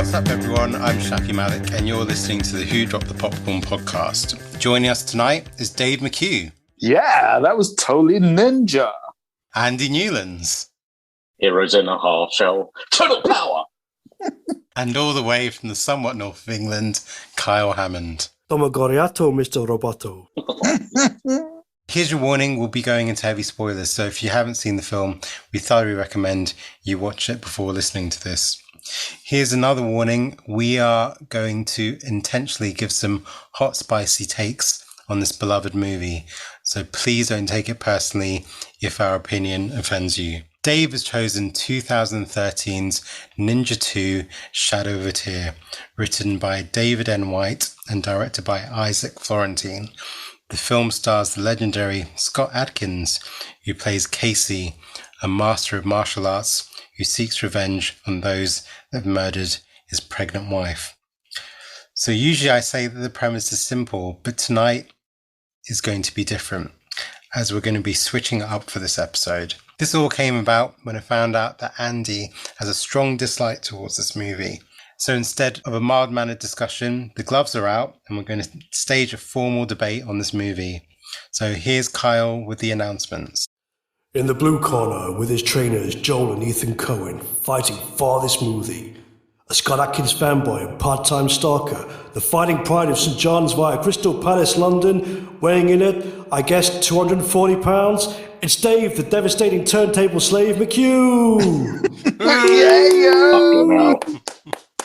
What's up, everyone? I'm Shafi Malik, and you're listening to the Who Dropped the Popcorn podcast. Joining us tonight is Dave McHugh. Yeah, that was totally ninja. Andy Newlands. Heroes in a half shell. Total power! And all the way from the somewhat north of England, Kyle Hammond. Domagoriato, Mr. Roboto. Here's your warning, we'll be going into heavy spoilers, so if you haven't seen the film, we thoroughly recommend you watch it before listening to this. Here's another warning, we are going to intentionally give some hot, spicy takes on this beloved movie, so please don't take it personally if our opinion offends you. Dave has chosen 2013's Ninja 2 Shadow of a Tear, written by David N. White and directed by Isaac Florentine. The film stars the legendary Scott Adkins, who plays Casey, a master of martial arts who seeks revenge on those that have murdered his pregnant wife. So usually I say that the premise is simple, but tonight is going to be different, as we're going to be switching it up for this episode. This all came about when I found out that Andy has a strong dislike towards this movie. So instead of a mild-mannered discussion, the gloves are out and we're going to stage a formal debate on this movie. So here's Kyle with the announcements. In the blue corner, with his trainers Joel and Ethan Cohen, fighting for this movie. A Scott Adkins fanboy and part-time stalker, the fighting pride of St John's via Crystal Palace, London, weighing in at, I guess, 240 pounds. It's Dave, the devastating turntable slave McHugh. Yeah!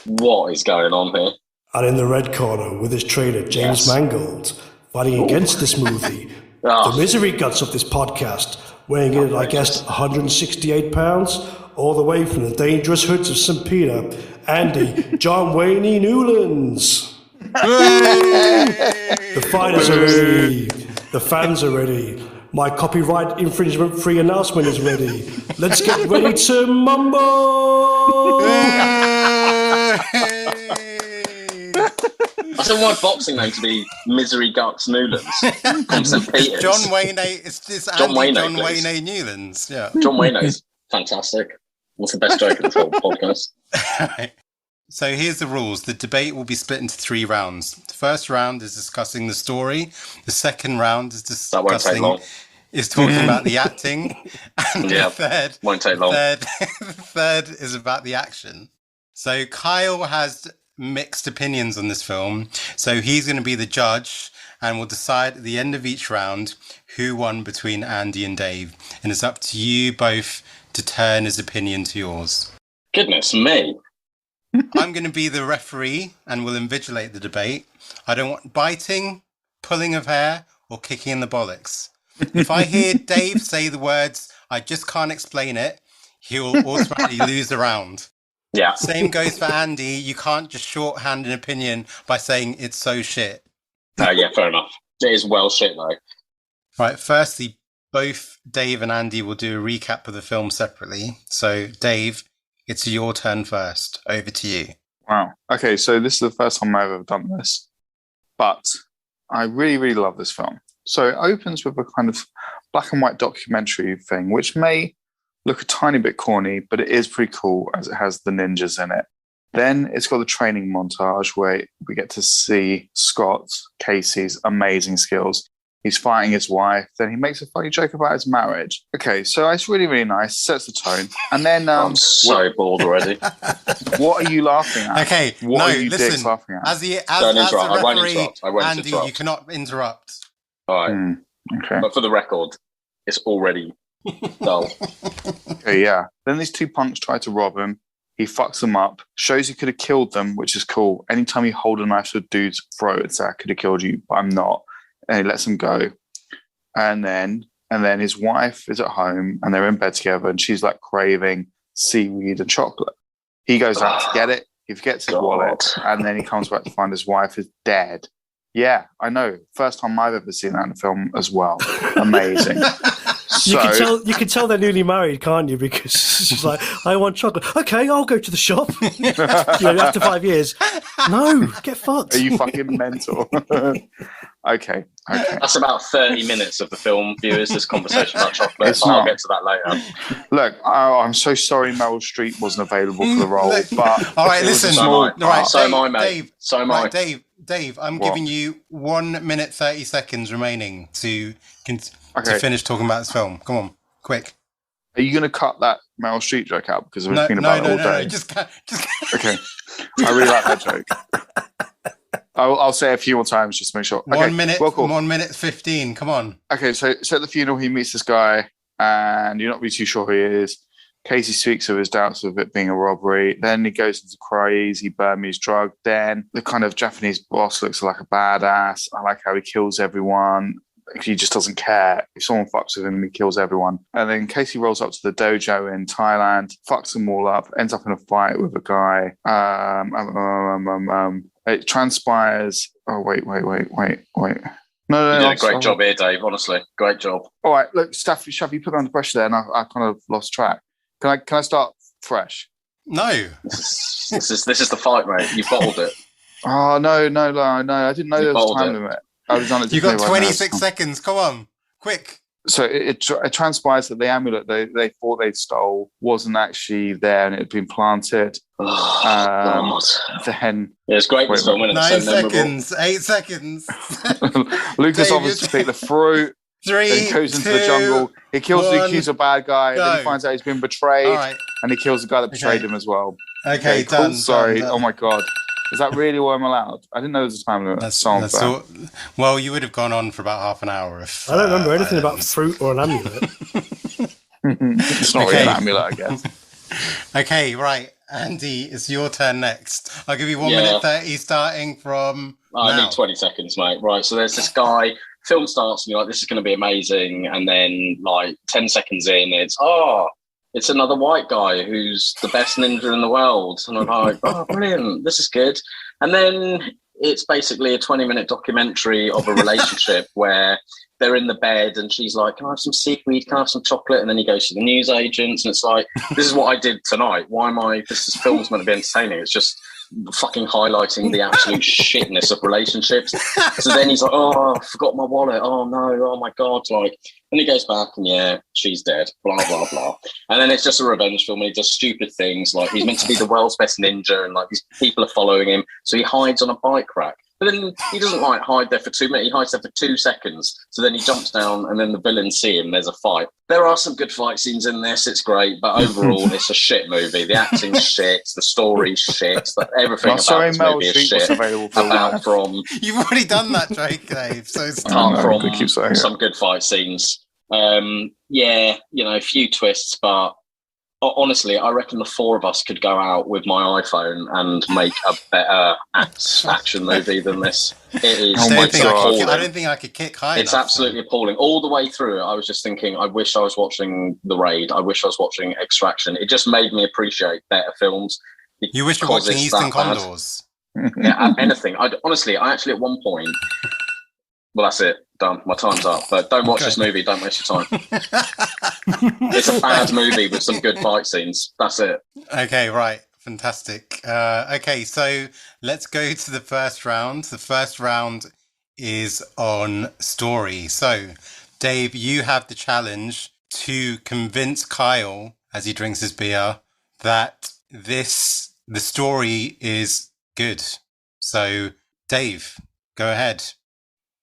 What is going on here? And in the red corner, with his trainer James Mangold, fighting against this movie. The misery guts of this podcast, weighing in at, I guess, 168 pounds, all the way from the dangerous hoods of St. Peter, Andy John Wayne Newlands. The fighters are ready. The fans are ready. My copyright infringement-free announcement is ready. Let's get ready to mumble! I said my boxing name to be Misery Guts Newlands from St. Peter's. John Wayne it's Andy John Wayne Newlands. Yeah. John Wayne is fantastic. What's the best joke in this whole podcast? Right. So here's the rules. The debate will be split into 3 rounds. The first round is discussing the story. The second round is that won't take long. Is talking about the acting. And yeah, the third won't take long. The third is about the action. So Kyle has mixed opinions on this film. So he's going to be the judge and will decide at the end of each round who won between Andy and Dave. And it's up to you both to turn his opinion to yours. Goodness me. I'm going to be the referee and will invigilate the debate. I don't want biting, pulling of hair, or kicking in the bollocks. If I hear Dave say the words, I just can't explain it, he'll automatically lose the round. Yeah. Same goes for Andy. You can't just shorthand an opinion by saying it's so shit. Yeah, fair enough. It is well shit, though. Right, firstly, both Dave and Andy will do a recap of the film separately. So, Dave, it's your turn first. Over to you. Wow. Okay, so this is the first time I've ever done this. But I really, really love this film. So it opens with a kind of black and white documentary thing, which may look a tiny bit corny, but it is pretty cool as it has the ninjas in it. Then it's got the training montage where we get to see Scott, Casey's amazing skills. He's fighting his wife. Then he makes a funny joke about his marriage. Okay, so it's really, really nice. Sets the tone. And then... I'm so bored already. What are you laughing at? Okay, what are you dicks laughing at? As the referee, Andy, you cannot interrupt. All right. Okay. But for the record, it's already dull. Okay, yeah. Then these 2 punks try to rob him. He fucks them up. Shows he could have killed them, which is cool. Anytime you hold a knife to a dude's throat, it's I could have killed you, but I'm not. And he lets him go. And then his wife is at home and they're in bed together and she's like craving seaweed and chocolate. He goes out to get it. He forgets his wallet. And then he comes back to find his wife is dead. Yeah, I know. First time I've ever seen that in a film as well. Amazing. So You can tell they're newly married, can't you? Because she's like, I want chocolate. Okay, I'll go to the shop. After 5 years. No, get fucked. are you fucking mental? Okay. That's about 30 minutes of the film, viewers, this conversation about chocolate. It's I'll not. get to that later. Look, I'm so sorry Meryl Streep wasn't available for the role, but All right, it was a listen. small All right, So am I, mate. Dave, So am I. right, Dave, I'm What? giving you 1 minute 30 seconds remaining to Okay. finish talking about this film. Come on, quick. Are you going to cut that Meryl Streep joke out because I've been No, thinking no, about no, it all no, day? no. Just Okay, I really like that joke. I'll say it a few more times just to make sure. Okay, 1 minute. well, cool. 1 minute 15. Come on. Okay, so at the funeral, he meets this guy, and you're not really too sure who he is. Casey speaks of his doubts of it being a robbery. Then he goes into crazy Burmese drug. Then the kind of Japanese boss looks like a badass. I like how he kills everyone. He just doesn't care. If someone fucks with him, he kills everyone. And then Casey rolls up to the dojo in Thailand, fucks them all up, ends up in a fight with a guy. It transpires. Oh, wait. No, You did a great sorry. job here, Dave, honestly. Great job. All right, look, Staff, you put me under pressure there, and I kind of lost track. Can I start fresh? No. This is the fight, mate. You bottled it. Oh no! I didn't know You there was a bowled time it. limit. I was on it. You got today right now. 26 seconds. Come on, quick. So it transpires that the amulet they thought they stole wasn't actually there, and it had been planted. Oh, God. Then Yeah, it's great this film, isn't it? 9 It's so memorable. seconds. 8 seconds. Lucas Dave, offers to you're- pick the fruit. 3. Then he goes into the 2, jungle. He kills the 1, accuser bad guy. Then go. he finds out he's been betrayed, All right. and he kills the guy that betrayed Okay. him as well. Okay, cool. done. Sorry. done. Oh my god. Is that really what I'm allowed? I didn't know there was a time limit. That's so unfair. all. Well, you would have gone on for about half an hour if. I don't remember anything about fruit or an amulet. It's not really Okay. an amulet, I guess. Okay, right, Andy, it's your turn next. I'll give you 1 Yeah. minute 30 starting from I now. need 20 seconds, mate. Right, so there's this guy, film starts and you're like, this is going to be amazing. And then like 10 seconds in, it's another white guy who's the best ninja in the world. And I'm like, oh, brilliant, this is good. And then it's basically a 20-minute documentary of a relationship where they're in the bed and she's like, can I have some seaweed? Can I have some chocolate? And then he goes to the news agents and it's like, this is what I did tonight. This film's meant to be entertaining. It's just fucking highlighting the absolute shitness of relationships. So then he's like, oh, I forgot my wallet. Oh no, oh my God. Like, and he goes back and yeah, she's dead, blah, blah, blah. And then it's just a revenge film and he does stupid things. Like he's meant to be the world's best ninja and like these people are following him. So he hides on a bike rack. But then he doesn't like hide there for 2 minutes. He hides there for 2 seconds. So then he jumps down and then the villains see him. There's a fight. There are some good fight scenes in this. It's great. But overall, it's a shit movie. The acting's shit. The story's shit. Everything about sorry, this Meryl movie is Streep was shit. available for Apart that. from, You've already done that, Drake, Dave. So it's apart know, from they keep saying it. some good fight scenes. Yeah, a few twists. But honestly, I reckon the four of us could go out with my iPhone and make a better action movie than this. It is. Oh my God. I don't think I could kick high It's enough. absolutely appalling. All the way through it, I was just thinking, I wish I was watching The Raid. I wish I was watching Extraction. It just made me appreciate better films. You wish you were because watching it's Eastern that bad. Condors. Yeah, anything. I actually at one point, well, that's it. Done. My time's up. But don't watch this movie. Don't waste your time. It's a bad movie with some good fight scenes. That's it. Okay, right. Fantastic. Okay, so let's go to the first round. The first round is on story. So, Dave, you have the challenge to convince Kyle, as he drinks his beer, that the story is good. So, Dave, go ahead.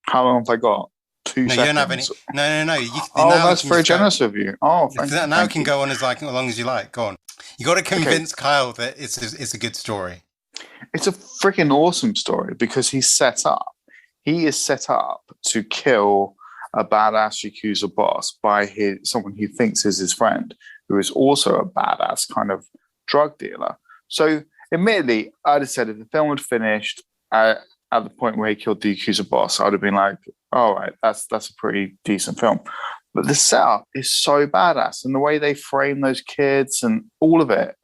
How long have I got? 2 No, seconds. you don't have any. No. Oh, now that's you can very just go- generous of you. Oh, thank you. Now Thank can you. go on as long as you like. Go on. You got to convince Kyle that it's a good story. It's a freaking awesome story because he's set up. He is set up to kill a badass Yakuza boss by someone he thinks is his friend, who is also a badass kind of drug dealer. So, admittedly, I'd have said if the film had finished at the point where he killed the Yakuza boss, I would have been like, all right, that's a pretty decent film. But the setup is so badass, and the way they frame those kids and all of it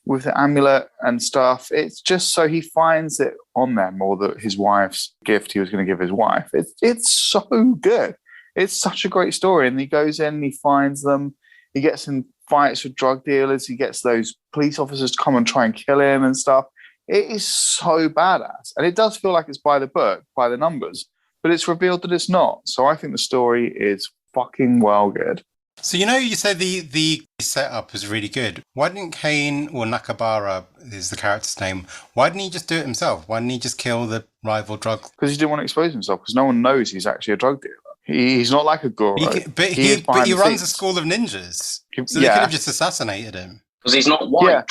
with the amulet and stuff, it's just so he finds it on them, or his wife's gift he was going to give his wife. It's so good. It's such a great story. And he goes in, he finds them, he gets in fights with drug dealers, he gets those police officers to come and try and kill him and stuff. It is so badass. And it does feel like it's by the book, by the numbers, but it's revealed that it's not. So I think the story is fucking well good. So, you said the setup is really good. Why didn't Kane, or Nakabara is the character's name, why didn't he just do it himself? Why didn't he just kill the rival drug? Because he didn't want to expose himself, because no one knows he's actually a drug dealer. He's not like a Goro. But he runs a school of ninjas. So they could have just assassinated him. Because he's not white. Yeah.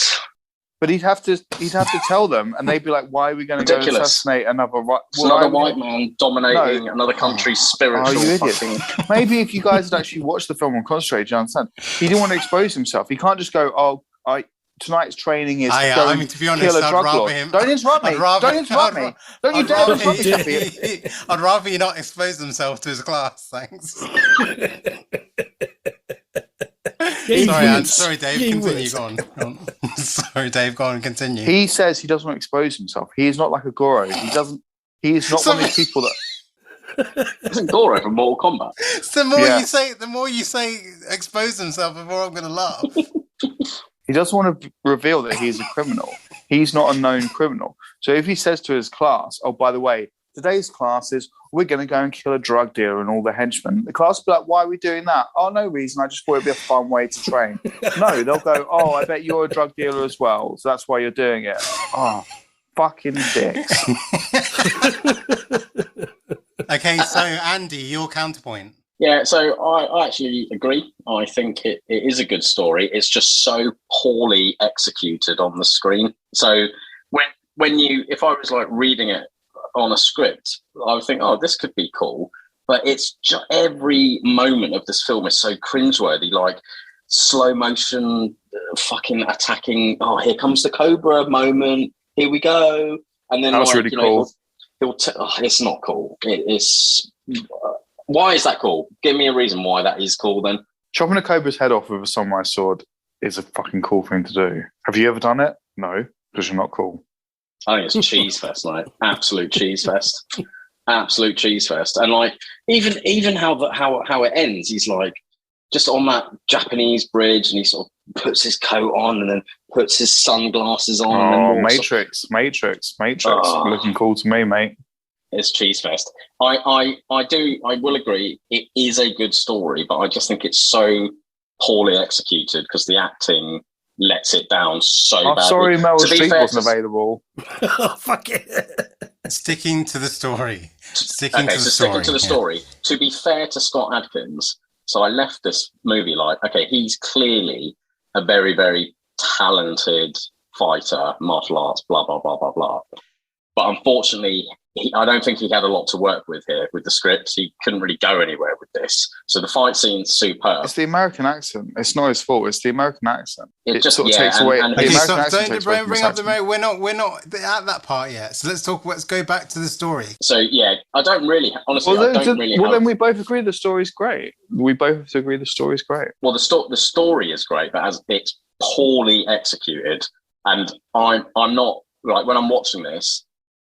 But he'd have to tell them, and they'd be like, "Why are we going to go assassinate another white man dominating another country's spiritual?" Oh, you idiot! Maybe if you guys had actually watched the film and concentrated, you understand. He didn't want to expose himself. He can't just go, tonight's training is to be honest, kill a drug lord. Don't interrupt me. Don't interrupt me. Don't you dare interrupt me. I'd rather you not expose himself to his class, thanks. Sorry, Dave. Continue. Go on. Sorry, Dave. Go on. Continue. He says he doesn't want to expose himself. He is not like a Goro. He is not one of these people that. Isn't Goro from Mortal Kombat? So the more you say, expose himself, the more I'm going to laugh. He doesn't want to reveal that he is a criminal. He's not a known criminal. So if he says to his class, "Oh, by the way, today's class is we're going to go and kill a drug dealer and all the henchmen," the class will be like, "Why are we doing that?" "Oh, no reason. I just thought it'd be a fun way to train." No, they'll go, "Oh, I bet you're a drug dealer as well, so that's why you're doing it." Oh, fucking dicks. Okay, so Andy, your counterpoint. Yeah, so I actually agree. I think it is a good story. It's just so poorly executed on the screen. So if I was like reading it on a script, I would think, "Oh, this could be cool." But it's just every moment of this film is so cringeworthy, like slow motion, fucking attacking. Oh, here comes the Cobra moment. Here we go. And then that was really cool. It's not cool. It's why is that cool? Give me a reason why that is cool. Then chopping a Cobra's head off with a samurai sword is a fucking cool thing to do. Have you ever done it? No, because you're not cool. I think it's cheese fest, like absolute cheese fest, absolute cheese fest, and like even how it ends. He's like just on that Japanese bridge, and he sort of puts his coat on, and then puts his sunglasses on. Oh, and Matrix, looking cool to me, mate. It's cheese fest. I will agree. It is a good story, but I just think it's so poorly executed because the acting lets it down so badly. Sorry, Meryl Streep wasn't available. Oh, fuck it. Sticking to the story. Sticking to the story. To be fair to Scott Adkins, so I left this movie like, okay, he's clearly a very, very talented fighter, martial arts, blah, blah, blah, blah, blah. But unfortunately, I don't think he had a lot to work with here with the script. He couldn't really go anywhere with this. So the fight scene's superb. It's the American accent. It's not his fault. It's the American accent. It just sort of takes away. Don't bring up the American. We're not at that part yet. So let's go back to the story. So yeah, I don't really honestly. Then we both agree the story's great. We both agree the story's great. Well, the story is great, but as it's poorly executed, and I'm not like when I'm watching this.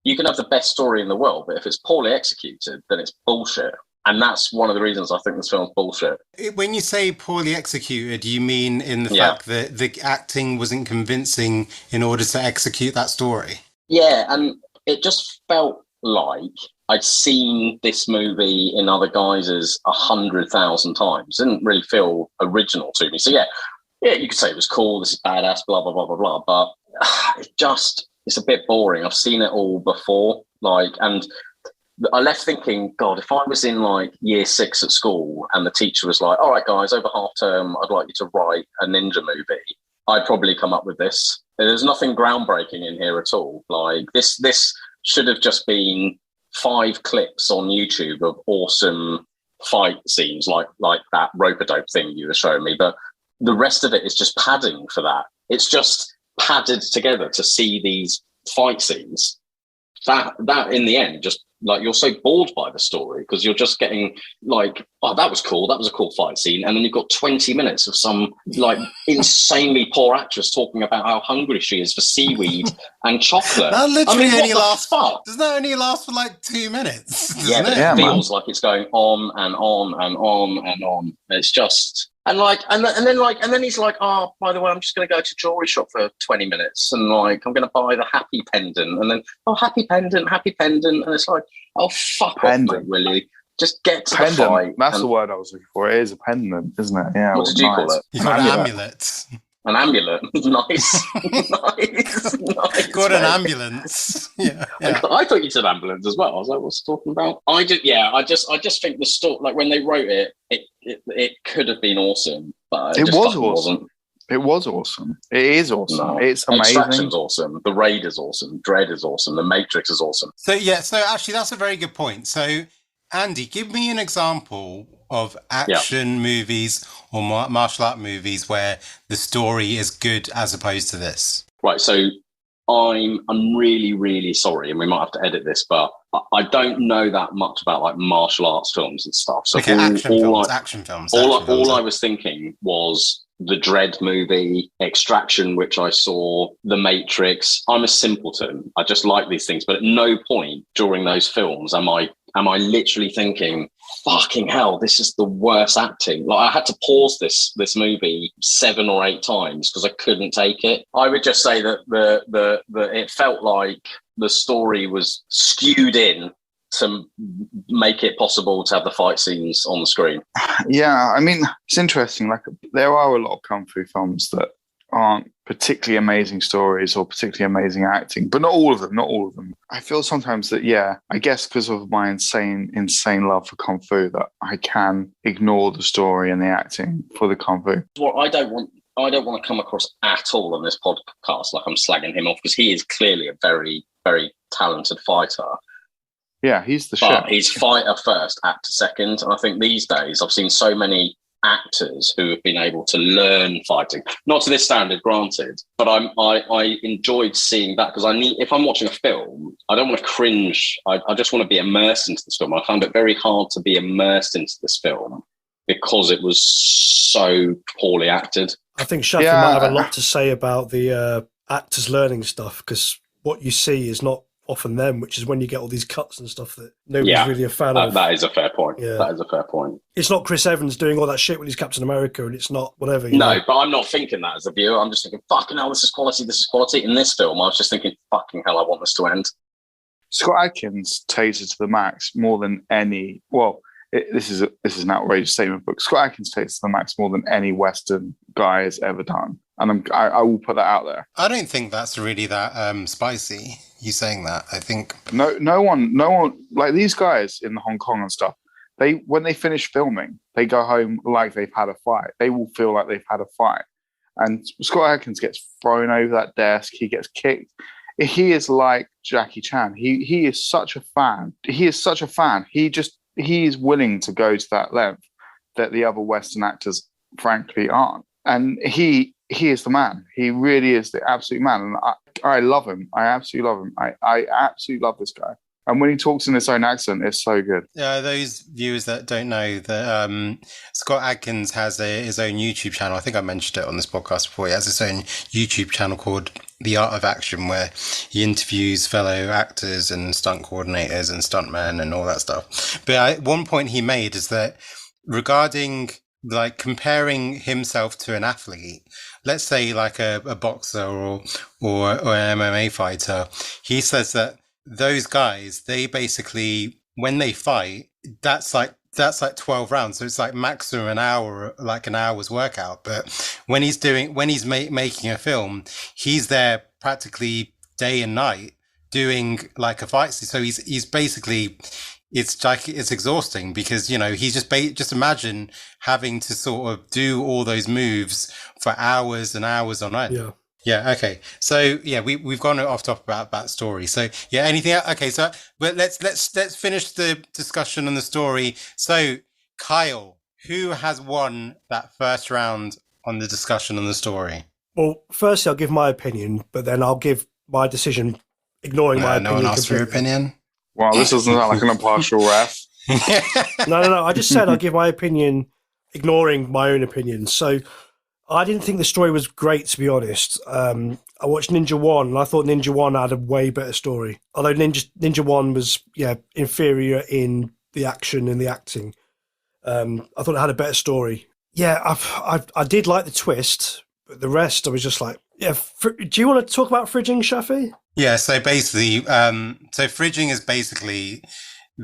You can have the best story in the world, but if it's poorly executed, then it's bullshit. And that's one of the reasons I think this film's bullshit. When you say poorly executed, you mean in the fact that the acting wasn't convincing in order to execute that story? Yeah, and it just felt like I'd seen this movie in other guises 100,000 times. It didn't really feel original to me. So yeah, you could say it was cool, this is badass, blah, blah, blah, blah, blah. But it's a bit boring. I've seen it all before. And I left thinking, God, if I was in like year 6 at school and the teacher was like, "All right, guys, over half term, I'd like you to write a ninja movie," I'd probably come up with this. There's nothing groundbreaking in here at all. Like this should have just been 5 clips on YouTube of awesome fight scenes like that rope-a-dope thing you were showing me. But the rest of it is just padding for that. It's just padded together to see these fight scenes. That in the end just like you're so bored by the story because you're just getting like, oh, that was cool, that was a cool fight scene, and then you've got 20 minutes of some like insanely poor actress talking about how hungry she is for seaweed and chocolate. That literally what only the lasts. fuck? Does that only last for like 2 minutes? Yeah, but Yeah, it feels man. like it's going on and on and on and on. It's just and then he's like, oh, by the way, I'm just going to go to a jewelry shop for 20 minutes and like I'm going to buy the happy pendant, and then happy pendant, and it's like, oh, fuck Pendant. off, mate, will you? Just get to Pendant. the fight. That's the word I was looking for. It is a pendant, isn't it? Yeah. What did you call it? You got an amulet. An amulet. Nice. nice. Got an mate. ambulance. Yeah. I thought you said ambulance as well. I was like, what's he talking about? I just think the story, like when they wrote it, it could have been awesome, but It just was fucking awesome. wasn't. It was awesome. It is awesome. No. It's amazing. Extraction's awesome. The Raid is awesome. Dread is awesome. The Matrix is awesome. So actually that's a very good point. So Andy, give me an example of action movies or martial art movies where the story is good as opposed to this. Right. So I'm really, really sorry, and we might have to edit this, but I don't know that much about like martial arts films and stuff. So Okay, action films. All I was thinking was the Dread movie, Extraction, which I saw, The Matrix. I'm a simpleton. I just like these things, but at no point during those films am I literally thinking, fucking hell, this is the worst acting. Like I had to pause this movie 7 or 8 times because I couldn't take it. I would just say that the it felt like the story was skewed in to make it possible to have the fight scenes on the screen. Yeah, I mean, it's interesting. Like, there are a lot of kung fu films that aren't particularly amazing stories or particularly amazing acting, but not all of them. I feel sometimes that, I guess because of my insane love for kung fu, that I can ignore the story and the acting for the kung fu. Well, I don't want to come across at all on this podcast like I'm slagging him off, because he is clearly a very, very talented fighter. Yeah, he's the but shit. He's fighter first, actor second. And I think these days I've seen so many actors who have been able to learn fighting, not to this standard, granted, but I enjoyed seeing that, because if I'm watching a film, I don't want to cringe. I just want to be immersed into this film. I found it very hard to be immersed into this film because it was so poorly acted. I think Shafi might have a lot to say about the actors learning stuff, because what you see is not often them, which is when you get all these cuts and stuff that nobody's really a fan of. That is a fair point. Yeah. That is a fair point. It's not Chris Evans doing all that shit when he's Captain America, and it's not whatever. No, but I'm not thinking that as a viewer. I'm just thinking, fucking hell, this is quality. In this film, I was just thinking, fucking hell, I want this to end. Scott Adkins takes it to the max more than any. Well, this is an outrageous statement, but Scott Adkins takes it to the max more than any Western guy has ever done, and I will put that out there. I don't think that's really that spicy. You saying that? I think no one like these guys in Hong Kong and stuff. When they finish filming, they go home like they've had a fight. They will feel like they've had a fight. And Scott Adkins gets thrown over that desk. He gets kicked. He is like Jackie Chan. He is such a fan. He is such a fan. He is willing to go to that length that the other Western actors, frankly, aren't. And he is the man. He really is the absolute man. And I love him. I absolutely love him. I absolutely love this guy. And when he talks in his own accent, it's so good. Those viewers that don't know that Scott Adkins has his own YouTube channel. I think I mentioned it on this podcast before. He has his own YouTube channel called The Art of Action, where he interviews fellow actors and stunt coordinators and stuntmen and all that stuff. But one point he made is that regarding like comparing himself to an athlete, let's say like a boxer or an MMA fighter, he says that those guys, they basically, when they fight, that's like 12 rounds. So it's like maximum an hour, like an hour's workout. But when he's making a film, he's there practically day and night doing like a fight. So he's basically, it's exhausting, because, you know, he's just imagine having to sort of do all those moves for hours and hours on end. Yeah. Yeah. Okay. So yeah, we've gone off topic about that story. So yeah, anything else? Okay. So, but let's finish the discussion on the story. So Kyle, who has won that first round on the discussion on the story? Well, firstly, I'll give my opinion, but then I'll give my decision, ignoring my opinion. No one asked for your opinion. Well, this doesn't sound like an impartial ref. No. I just said I'll give my opinion, ignoring my own opinion. So I didn't think the story was great, to be honest. I watched Ninja 1, and I thought Ninja 1 had a way better story. Although Ninja 1 was, inferior in the action and the acting. I thought it had a better story. Yeah, I did like the twist, but the rest I was just like, yeah. Do you want to talk about fridging, Shafi? Yeah, so basically, fridging is basically...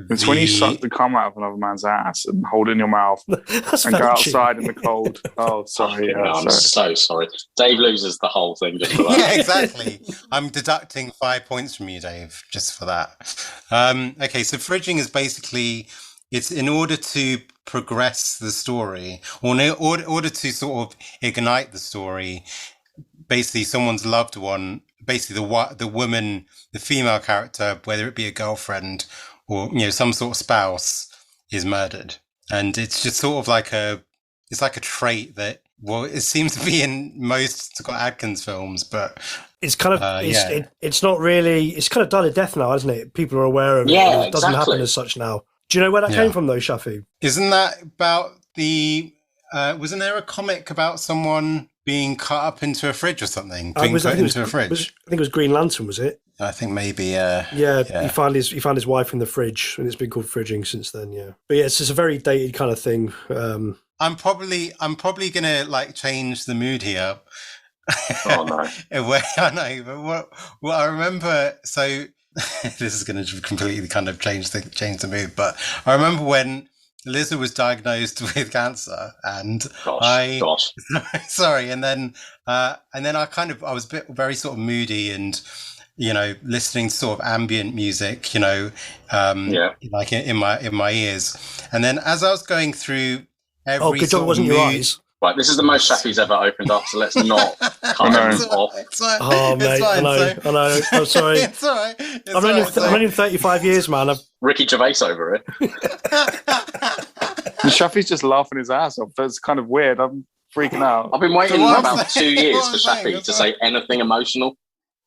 It's when you suck the cum out of another man's ass and hold it in your mouth and go outside in the cold. Oh, sorry. I'm so sorry. Dave loses the whole thing just for that. Yeah, exactly. I'm deducting 5 points from you, Dave, just for that. Okay, so fridging is basically, it's in order to progress the story, or in order to sort of ignite the story, basically someone's loved one, basically the woman, the female character, whether it be a girlfriend or, some sort of spouse, is murdered. And it's just sort of like it's like a trait that, well, it seems to be in most Scott Adkins films, but it's kind of, it's not really, it's kind of died a death now, isn't it? People are aware of it. Yeah, it doesn't happen as such now. Do you know where that came from though, Shafi? Isn't that about wasn't there a comic about someone being cut up into a fridge or something? Being put into a fridge? I think it was Green Lantern, was it? I think maybe, he found his wife in the fridge, and it's been called fridging since then. Yeah, but yeah, it's just a very dated kind of thing. I'm probably gonna change the mood here. Oh no! I know, but what I remember. So this is going to completely kind of change the mood. But I remember when Lizard was diagnosed with cancer, and Gosh. Sorry, and then I was very sort of moody and, listening to sort of ambient music, like in my ears. And then as I was going through every good job it wasn't your eyes. Right, this is the most Shafi's ever opened up, so let's not cut him off. Oh, mate, I know. I'm sorry. It's all right. I've known him 35 years, man. Ricky Gervais over it. Shafi's just laughing his ass off. That's kind of weird. I'm freaking out. I've been waiting about 2 years for Shafi to say anything emotional.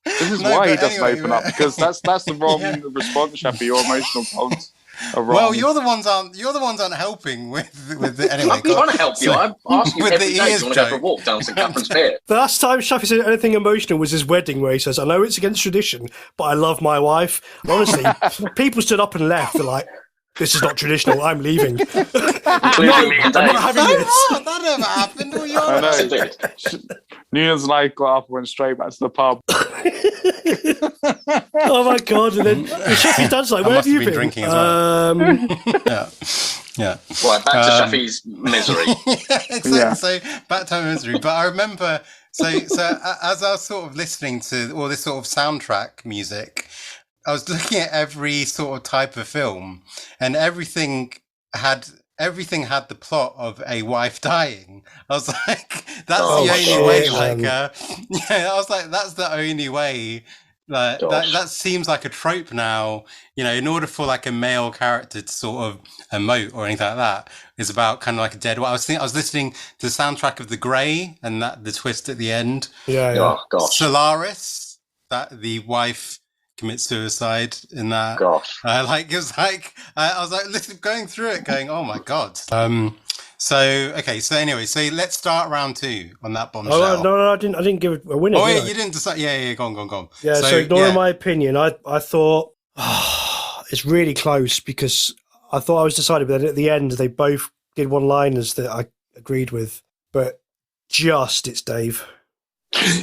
This is why he doesn't open up, because that's the wrong response, Shafi. Your emotional points are wrong. Well, you're the ones aren't helping with the, anyway. I'm trying to help you. I'm asking you every day. Do you want to go for a walk down St Catherine's Pier? The last time Shafi said anything emotional was his wedding, where he says, "I know it's against tradition, but I love my wife." And honestly, people stood up and left. They're like, "This is not traditional. I'm leaving." Including me and Dave. I'm not having this. That never happened. I know. Nunez and I got up and went straight back to the pub. Oh my god! And then Shafi's dad's like, "Where have you been?" Drinking as well. Yeah. Right, back to Shafi's misery. Exactly. Yeah. So back to my misery. But I remember, so as I was sort of listening to all this sort of soundtrack music, I was looking at every sort of type of film, and everything had the plot of a wife dying. I was like, that's the only way. I was like, that's the only way. That seems like a trope now. In order for like a male character to sort of emote or anything like that, is about kind of like a dead wife. I was listening to the soundtrack of The Grey and the twist at the end. Yeah. Oh, gosh. Solaris, that the wife commit suicide in that. Gosh. I was like going through it going, oh my god. So let's start round 2 on that bombshell. Oh no, I didn't give it a winner. Oh yeah, you didn't decide. Yeah, go on. Yeah, so ignoring my opinion, I thought it's really close, because I thought I was decided, but then at the end they both did one-liners that I agreed with, but it's Dave.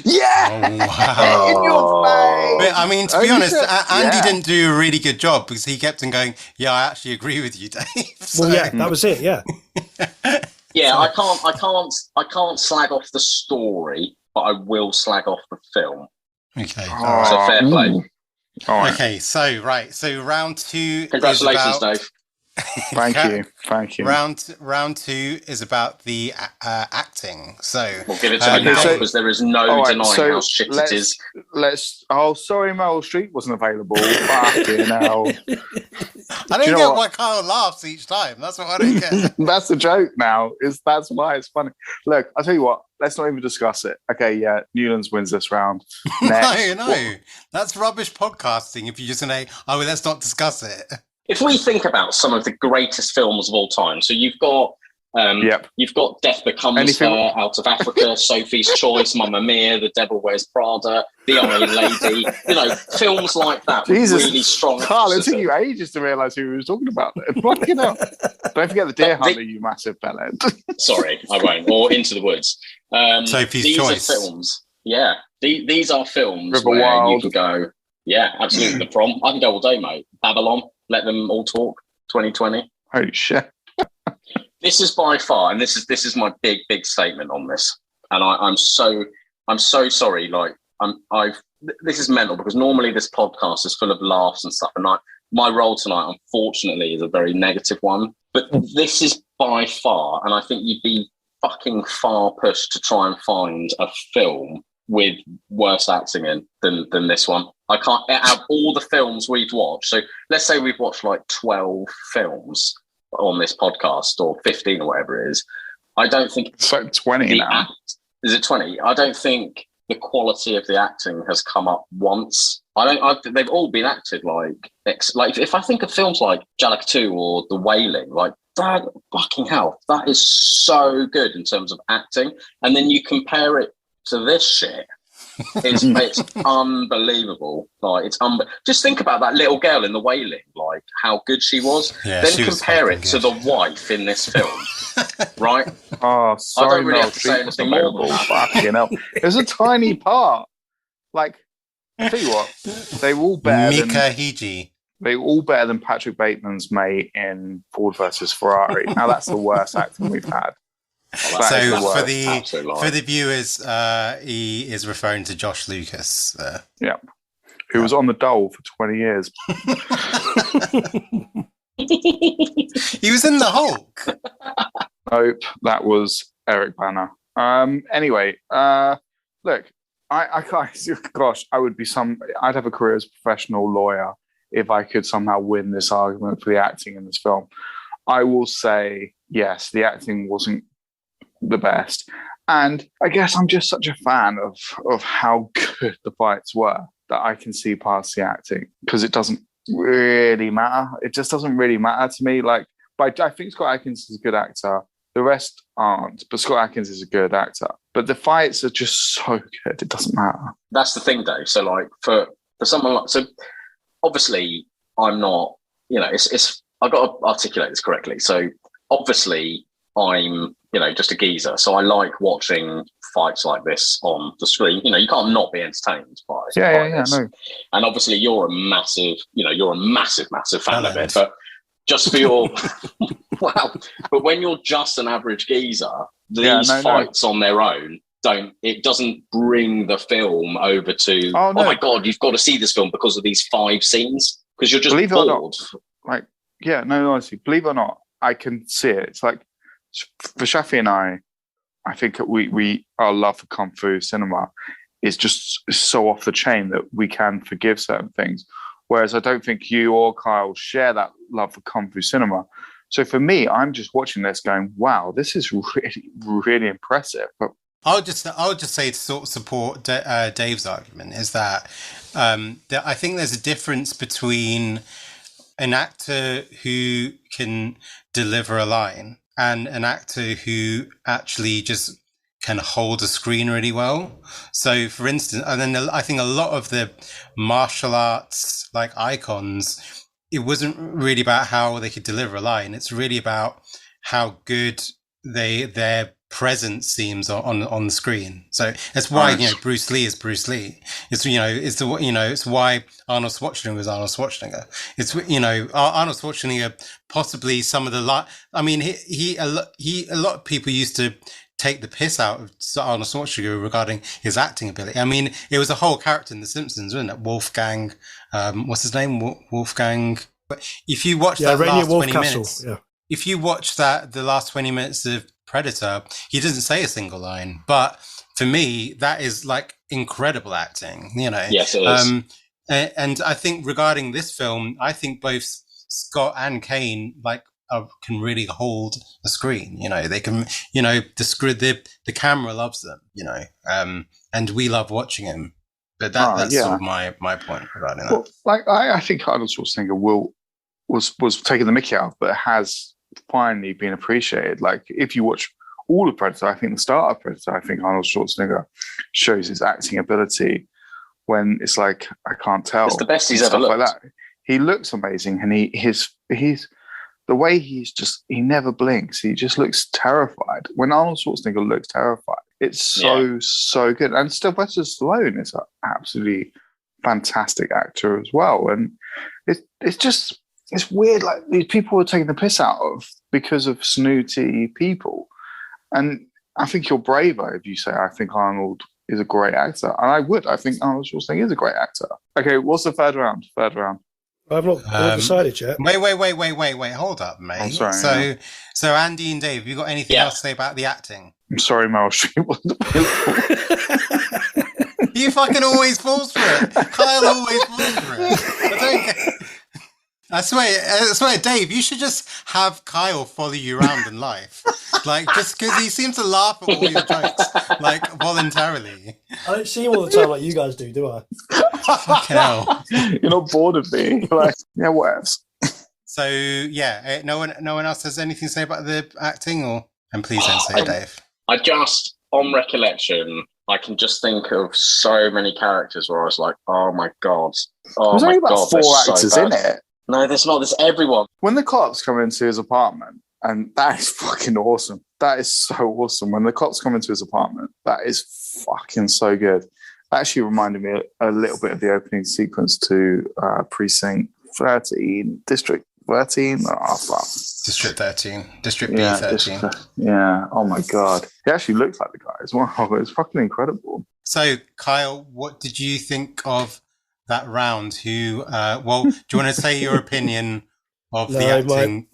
Yeah! Oh, wow. In your face! But, I mean, to be honest, Andy didn't do a really good job, because he kept on going, yeah, I actually agree with you, Dave. So. Well, yeah, that was it, yeah. Yeah, I can't slag off the story, but I will slag off the film. Okay. So fair play. All right. Okay, so round 2 Congratulations, is about... Dave. Thank you. Round 2 is about the acting. So we'll give it to me now, because there is no denying how shit it is. Oh, sorry, Meryl Streep wasn't available. Fucking hell. I don't get why Kyle laughs each time. That's what I don't get. That's the joke now. That's why it's funny. Look, I'll tell you what. Let's not even discuss it. Okay, yeah, Newlands wins this round. No. That's rubbish podcasting if you're just going to, let's not discuss it. If we think about some of the greatest films of all time, so you've got Death Becomes Her, Out of Africa, Sophie's Choice, Mamma Mia, The Devil Wears Prada, The Iron Lady, films like that. Jesus, really strong. Carl, it took you ages to realise who we were talking about. Fucking hell. Don't forget The Deer Hunter, you massive bellend. Sorry, I won't. Or Into the Woods. Sophie's Choice. Are films. Yeah, these are films River where Wild. you can go, yeah, absolutely. The Prom. I can go all day, mate. Babylon, Let Them All Talk, 2020. Holy shit. This is by far, and this is my big statement on this. And I'm so sorry. Like this is mental because normally this podcast is full of laughs and stuff. And my role tonight, unfortunately, is a very negative one. But this is by far, and I think you'd be fucking far pushed to try and find a film with worse acting in than this one. I can't, out of all the films we've watched. So let's say we've watched like 12 films on this podcast, or 15 or whatever it is. I don't think it's like 20 now. Is it 20? I don't think the quality of the acting has come up once. They've all been acted like if I think of films like Jalak 2 or The Wailing, like that, fucking hell, that is so good in terms of acting. And then you compare it to this shit. It's unbelievable. Like just think about that little girl in The Wailing, like how good she was. Yeah, then compare it to the wife in this film, right? Oh, sorry, I don't really have to say anything more than that. Fucking hell. It was a tiny part. Like, I tell you what, they were all better They were all better than Patrick Bateman's mate in Ford versus Ferrari. Now that's the worst acting we've had. So for the viewers, he is referring to Josh Lucas. Yeah, who was on the dole for 20 years. He was in the Hulk. Nope, that was Eric Bana. Anyway, look, I'd have a career as a professional lawyer if I could somehow win this argument for the acting in this film. I will say, yes, the acting wasn't the best. And I guess I'm just such a fan of how good the fights were that I can see past the acting because it doesn't really matter. It just doesn't really matter to me. But I think Scott Adkins is a good actor. The rest aren't, but Scott Adkins is a good actor. But the fights are just so good, it doesn't matter. That's the thing, Dave. So, like, for someone like... So, obviously, I'm not... it's I've got to articulate this correctly. So, obviously, I'm, just a geezer. So, I like watching fights like this on the screen. You can't not be entertained by this. No. And obviously, you're a massive fan of it. But just for your... Wow. But when you're just an average geezer, these fights on their own doesn't bring the film over to, oh my God, you've got to see this film because of these 5 scenes. Because you're just bored. Honestly, believe it or not, I can see it. It's like, for Shafi and I think our love for Kung Fu cinema is just so off the chain that we can forgive certain things. Whereas I don't think you or Kyle share that love for Kung Fu cinema. So for me, I'm just watching this going, wow, this is really, really impressive. But I'll just say to sort of support Dave's argument is that I think there's a difference between an actor who can deliver a line and an actor who actually just can hold a screen really well. So, for instance, and then I think a lot of the martial arts like icons, it wasn't really about how they could deliver a line. It's really about how good their presence seems on the screen. So that's why Bruce Lee is Bruce Lee. It's it's why Arnold Schwarzenegger was Arnold Schwarzenegger. It's Arnold Schwarzenegger possibly some of the a lot of people used to take the piss out of Arnold Schwarzenegger regarding his acting ability. I mean, it was a whole character in The Simpsons, wasn't it? Wolfgang, what's his name? Wolfgang. But if you watch that last 20 minutes, if you watch the last 20 minutes of Predator, he doesn't say a single line. But for me, that is like incredible acting, Yes, it is. And I think regarding this film, I think both Scott and Kane can really hold a screen. They can. The camera loves them. And we love watching him. But that's sort of my point regarding that. Well, I think Arnold Schwarzenegger was taking the mickey out, but has finally been appreciated. Like, if you watch all of Predator, I think the start of Predator, I think Arnold Schwarzenegger shows his acting ability when it's like, I can't tell. It's the best he's ever looked. Like that. He looks amazing, and he's the way he never blinks. He just looks terrified. When Arnold Schwarzenegger looks terrified, it's so good. And Sylvester Stallone is an absolutely fantastic actor as well. And it's weird. Like, these people are taking the piss out of because of snooty people. And I think you're braver if you say, I think Arnold is a great actor. And I think Arnold Schwarzenegger is a great actor. Okay, what's the third round? I've not decided yet. Wait. Hold up, mate. I'm sorry. So Andy and Dave, have you got anything else to say about the acting? I'm sorry, Meryl Streep wasn't available. You fucking always falls for it. Kyle always falls for it. I swear, Dave, you should just have Kyle follow you around in life. Like, just because he seems to laugh at all your jokes, like, voluntarily. I don't see him all the time like you guys do I? Fucking hell. You're not bored of me. You're like, yeah, what else? So, yeah, no one else has anything to say about the acting? And please don't say Dave. I just, on recollection, I can just think of so many characters where I was like, oh my God. There's only about 4 actors in it. No, there's not. There's everyone. When the cops come into his apartment, and that is fucking awesome. That is so awesome. When the cops come into his apartment, that is fucking so good. That actually reminded me a little bit of the opening sequence to Precinct 13, District 13. Oh, fuck. District 13. District B13. Yeah. Oh, my God. He actually looks like the guy as well. It's fucking incredible. So, Kyle, what did you think of that round? Do you want to say your opinion of the acting?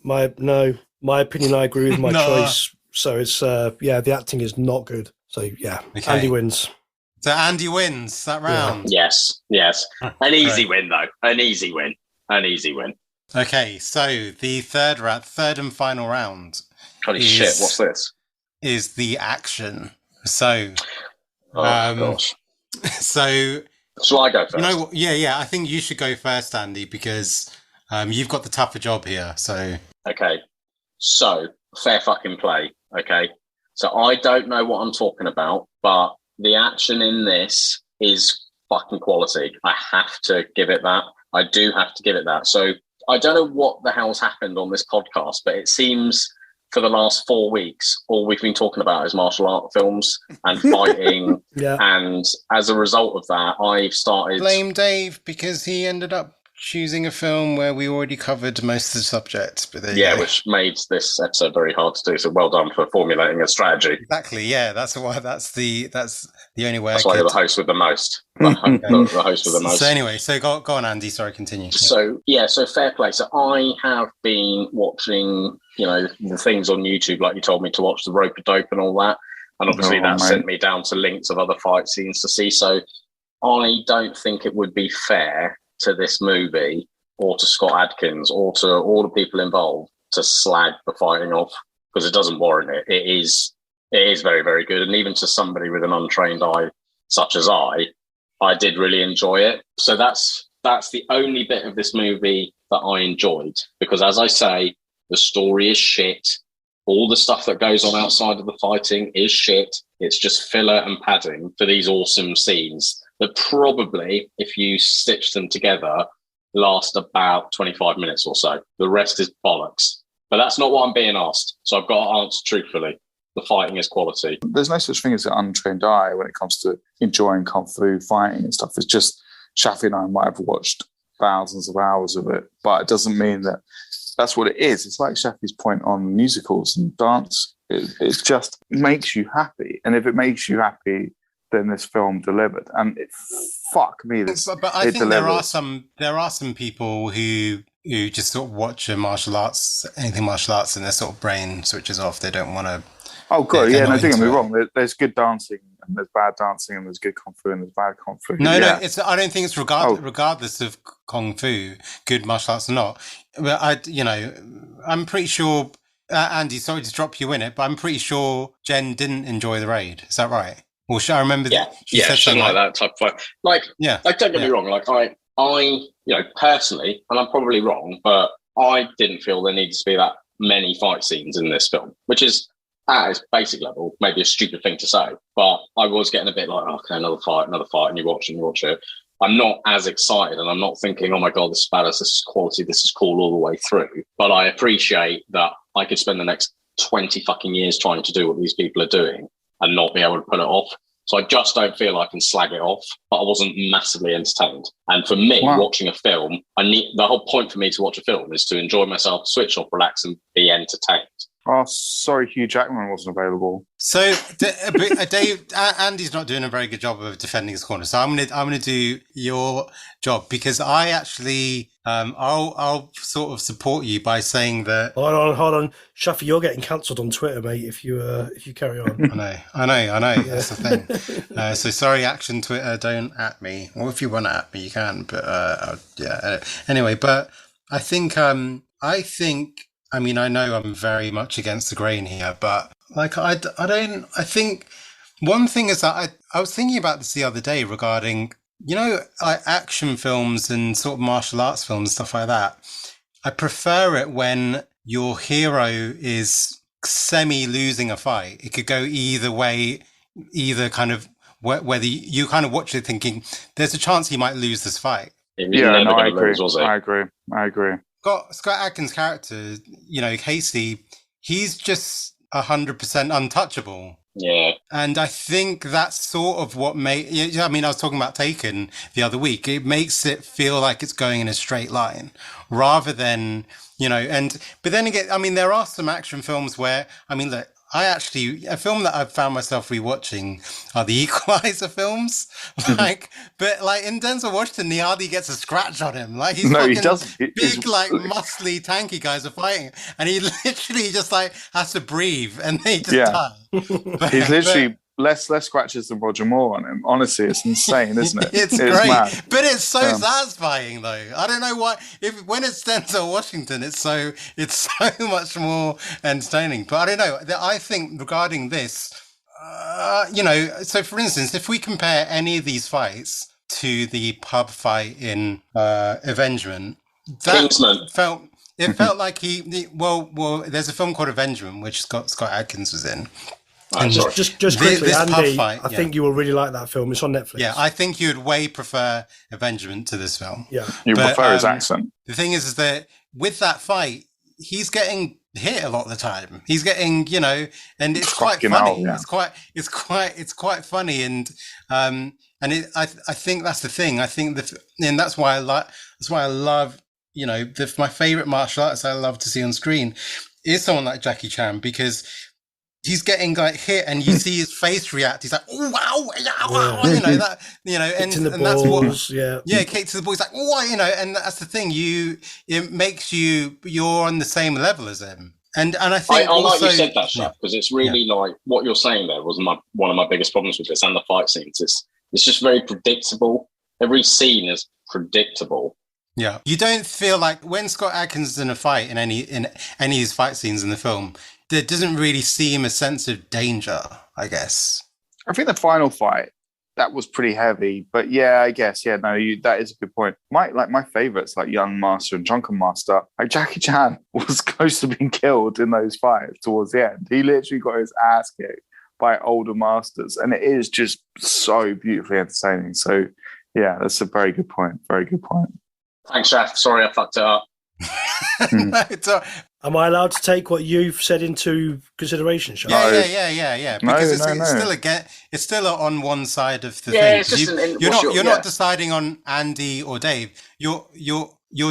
My opinion, I agree with my choice. So it's the acting is not good. So yeah, okay. Andy wins. So Andy wins that round. Yes. An easy win though. An easy win. Okay, so the third and final round. Holy shit! What's this? Is the action. So, gosh. So. Shall I go first? I think you should go first, Andy, because you've got the tougher job here. So okay, so fair fucking play. Okay, so I don't know what I'm talking about, but the action in this is fucking quality. I have to give it that. I do have to give it that. So I don't know what the hell's happened on this podcast, but it seems for the last 4 weeks, all we've been talking about is martial art films and fighting. And as a result of that, I've started... Blame Dave, because he ended up choosing a film where we already covered most of the subject. But which made this episode very hard to do. So well done for formulating a strategy. Exactly, yeah. That's the only way. That's why you're the host with the most. The host with the most. So anyway, go on, Andy. Sorry, continue. So fair play. So I have been watching, the things on YouTube, like you told me to watch, the Rope a Dope and all that. And obviously sent me down to links of other fight scenes to see. So I don't think it would be fair to this movie or to Scott Adkins or to all the people involved to slag the fighting off, because it doesn't warrant it. It is very, very good. And even to somebody with an untrained eye, such as I did really enjoy it. So that's the only bit of this movie that I enjoyed, because as I say, the story is shit. All the stuff that goes on outside of the fighting is shit. It's just filler and padding for these awesome scenes that probably, if you stitch them together, last about 25 minutes or so. The rest is bollocks. But that's not what I'm being asked. So I've got to answer truthfully. The fighting is quality. There's no such thing as an untrained eye when it comes to enjoying kung fu fighting and stuff. It's just Shafi and I might have watched thousands of hours of it, but it doesn't mean that that's what it is. It's like Shafi's point on musicals and dance. It just makes you happy. And if it makes you happy, then this film delivered. And fuck me, this. But I think delivered. there are some people who just sort of watch anything martial arts, and their sort of brain switches off. They don't want to. Oh god, yeah, no, don't get me wrong. There's good dancing and there's bad dancing and there's good kung fu and there's bad kung fu. No, I don't think it's regardless of kung fu, good martial arts or not. But I'm pretty sure, Andy, sorry to drop you in it, but I'm pretty sure Jen didn't enjoy the raid. Is that right? Or I remember she said something like that type of fight. Like don't get me wrong. Like I personally, and I'm probably wrong, but I didn't feel there needed to be that many fight scenes in this film, which is at its basic level, maybe a stupid thing to say, but I was getting a bit like, okay, another fight, and you watch it. I'm not as excited, and I'm not thinking, oh my God, this is badass, this is quality, this is cool all the way through. But I appreciate that I could spend the next 20 fucking years trying to do what these people are doing and not be able to pull it off. So I just don't feel I can slag it off, but I wasn't massively entertained. And for me, watching a film, the whole point for me to watch a film is to enjoy myself, switch off, relax, and be entertained. Oh, sorry, Hugh Jackman wasn't available. So, Dave, Andy's not doing a very good job of defending his corner. So I'm gonna do your job, because I actually, I'll sort of support you by saying that. Hold on, Shafi, you're getting cancelled on Twitter, mate. If you carry on. I know. Yeah. That's the thing. So sorry, Action Twitter, don't at me. Or if you want to at me, you can. But anyway, but I think. I mean, I know I'm very much against the grain here, but like, I think one thing is that I was thinking about this the other day regarding, like action films and sort of martial arts films and stuff like that. I prefer it when your hero is semi-losing a fight. It could go either way, either kind of whether you kind of watch it thinking there's a chance he might lose this fight. I agree. Scott Adkins' character, Casey, he's just 100% untouchable. Yeah. And I think that's sort of what I was talking about Taken the other week. It makes it feel like it's going in a straight line rather than, but then again, there are some action films where, look, a film that I've found myself rewatching are the Equalizer films. In Denzel Washington, he hardly gets a scratch on him. Like he does. Big, muscly, tanky guys are fighting, and he literally just has to breathe, and they just die. He's literally less scratches than Roger Moore on him. Honestly, it's insane, isn't it? It's great, mad. But it's so satisfying, though. I don't know why. When it's Denzel Washington, it's so much more entertaining. But I don't know. I think regarding this, so for instance, if we compare any of these fights to the pub fight in Avengement, that felt like there's a film called Avengement, which Scott Adkins was in. And just quickly, Andy, fight, I think you will really like that film. It's on Netflix. Yeah, I think you'd way prefer Avengement to this film. Yeah, you prefer his accent. The thing is that with that fight, he's getting hit a lot of the time. He's getting, and it's quite funny. Out, yeah. It's quite funny, and I think that's the thing. I think and that's why I love. My favorite martial artist I love to see on screen is someone like Jackie Chan, because he's getting hit, and you see his face react. He's like, "Oh wow, and that's what, kick to the ball. He's like, "Oh," and that's the thing. It makes you're on the same level as him. And I think I like you said that, Shaf, because it's really like what you're saying there was one of my biggest problems with this and the fight scenes. It's just very predictable. Every scene is predictable. Yeah, you don't feel like when Scott Adkins is in a fight in any of his fight scenes in the film, there doesn't really seem a sense of danger, I guess. I think the final fight, that was pretty heavy. But yeah, I guess, that is a good point. My favourites, like Young Master and Drunken Master, like Jackie Chan was close to being killed in those fights towards the end. He literally got his ass kicked by older masters. And it is just so beautifully entertaining. So yeah, that's a very good point. Very good point. Thanks, Shaf. Sorry I fucked it up. Am I allowed to take what you've said into consideration, Shaf? Yeah. Because it's still on one side of the thing. It's just you're not deciding on Andy or Dave. You're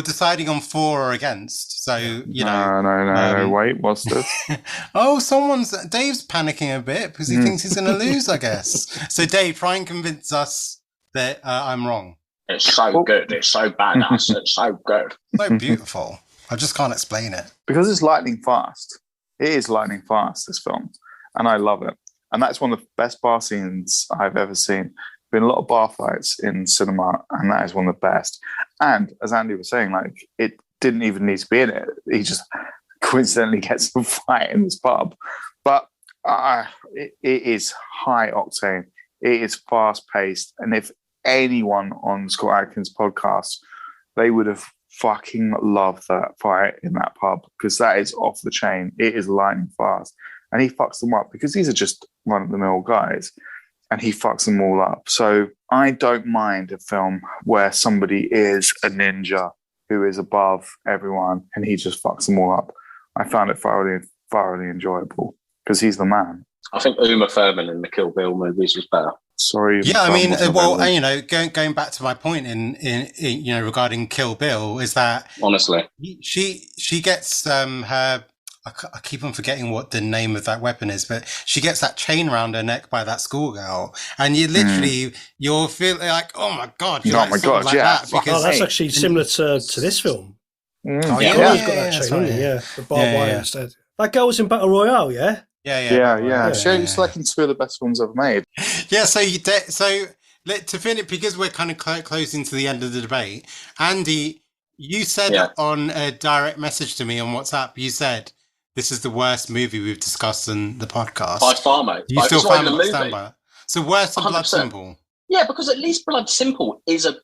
deciding on for or against. So No. Wait, what's this? Dave's panicking a bit because he thinks he's going to lose, I guess. So Dave, try and convince us that I'm wrong. It's so good. It's so badass. It's so good. So beautiful. I just can't explain it. Because it's lightning fast. It is lightning fast, this film. And I love it. And that's one of the best bar scenes I've ever seen. Been a lot of bar fights in cinema, and that is one of the best. And as Andy was saying, like, it didn't even need to be in it. He just coincidentally gets a fight in this pub. But it is high octane. It is fast paced. And if anyone on Scott Adkins' podcast, they would have fucking loved that fight in that pub, because that is off the chain. It is lightning fast. And he fucks them up because these are just run-of-the-mill guys. And he fucks them all up. So I don't mind a film where somebody is a ninja who is above everyone and he just fucks them all up. I found it thoroughly enjoyable because he's the man. I think Uma Thurman in the Kill Bill movies was better. Sorry. Yeah, I mean, well, you know, going back to my point in you know, regarding Kill Bill, is that honestly she gets her. I keep on forgetting what the name of that weapon is, but she gets that chain around her neck by that schoolgirl, and you literally you're feeling like, oh my god, oh my god, like yeah. that because that's actually similar to this film. Oh yeah, he's got that chain, hasn't he? Yeah, the barbed wire instead. That girl was in Battle Royale, yeah. Yeah. She's like in two of the best films ever made. Yeah, so to finish, because we're kind of closing to the end of the debate, Andy, you said on a direct message to me on WhatsApp, you said, this is the worst movie we've discussed in the podcast. By far, mate. You still stand by it? So worse than 100%. Blood Simple? Yeah, because at least Blood Simple is a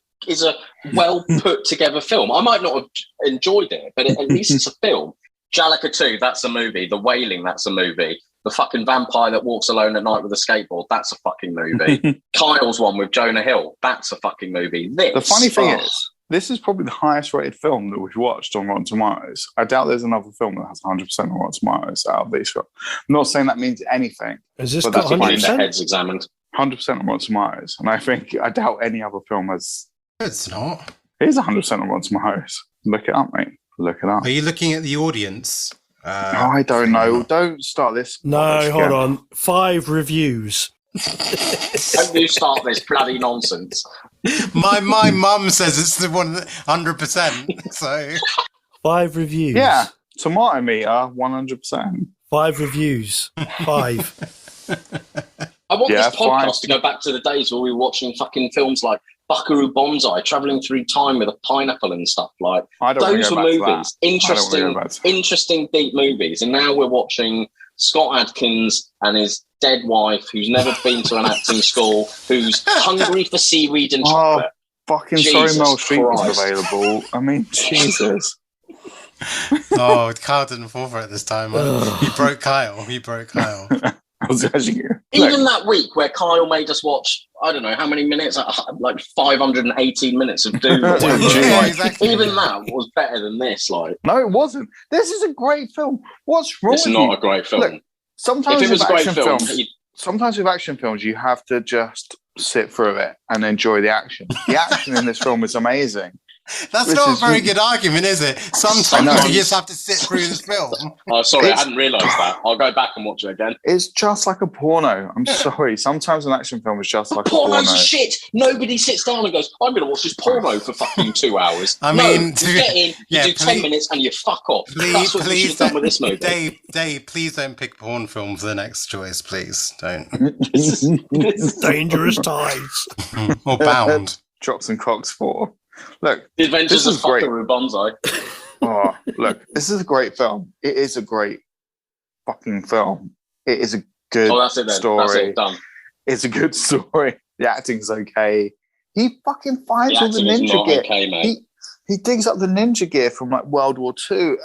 well put together film. I might not have enjoyed it, but at least it's a film. Jalika 2, that's a movie. The Wailing, that's a movie. The fucking vampire that walks alone at night with a skateboard, that's a fucking movie. Kyle's one with Jonah Hill, that's a fucking movie. The funny thing is, this is probably the highest rated film that we've watched on Rotten Tomatoes. I doubt there's another film that has 100% on Rotten Tomatoes out of these films. I'm not saying that means anything. Is this but that's finding their heads examined? 100% on Rotten Tomatoes. And I doubt any other film has... It's not. It is 100% on Rotten Tomatoes. Look it up, mate. Look it up. Are you looking at the audience? I don't know. Don't start this. No, hold on. 5 reviews. Don't you start this bloody nonsense. My mum says it's the 100%. So 5 reviews. Yeah, tomato meter 100%. 5 reviews. 5. I want this podcast to go back to the days where we were watching fucking films like Buckaroo Banzai, traveling through time with a pineapple and stuff. Like those were movies, interesting, deep movies. And now we're watching Scott Adkins and his dead wife, who's never been to an acting school, who's hungry for seaweed and chocolate. Fucking sorry, Meryl Streep was available. I mean, Jesus. Oh, Kyle didn't fall for it this time. He broke Kyle. Even that week where Kyle made us watch, I don't know how many minutes, like 518 minutes of Doom. Exactly. Even that was better than this. Like, no, it wasn't. This is a great film. What's wrong? It's not a great film. Look, sometimes if it was a great film, sometimes with action films, you have to just sit through it and enjoy the action. The action in this film is amazing. That's not a very good argument, is it? Sometimes you just have to sit through this film. Oh, sorry, I hadn't realised that. I'll go back and watch it again. It's just like a porno. I'm sorry. Sometimes an action film is just like a porno. Porno's shit. Nobody sits down and goes, I'm going to watch this porno for fucking 2 hours. I mean, you get in, you do 10 minutes and you fuck off. That's what you should have done with this movie. Dave, please don't pick porn film for the next choice, please. Don't. Dangerous times. Or Bound. Chops and Cocks 4. Look, The Adventures of Buckaroo Banzai. Oh, look, this is a great film. It is a great fucking film. It is a good story. That's it, done. It's a good story. The acting's okay. He fucking fights with the ninja gear. Okay, he digs up the ninja gear from like World War II,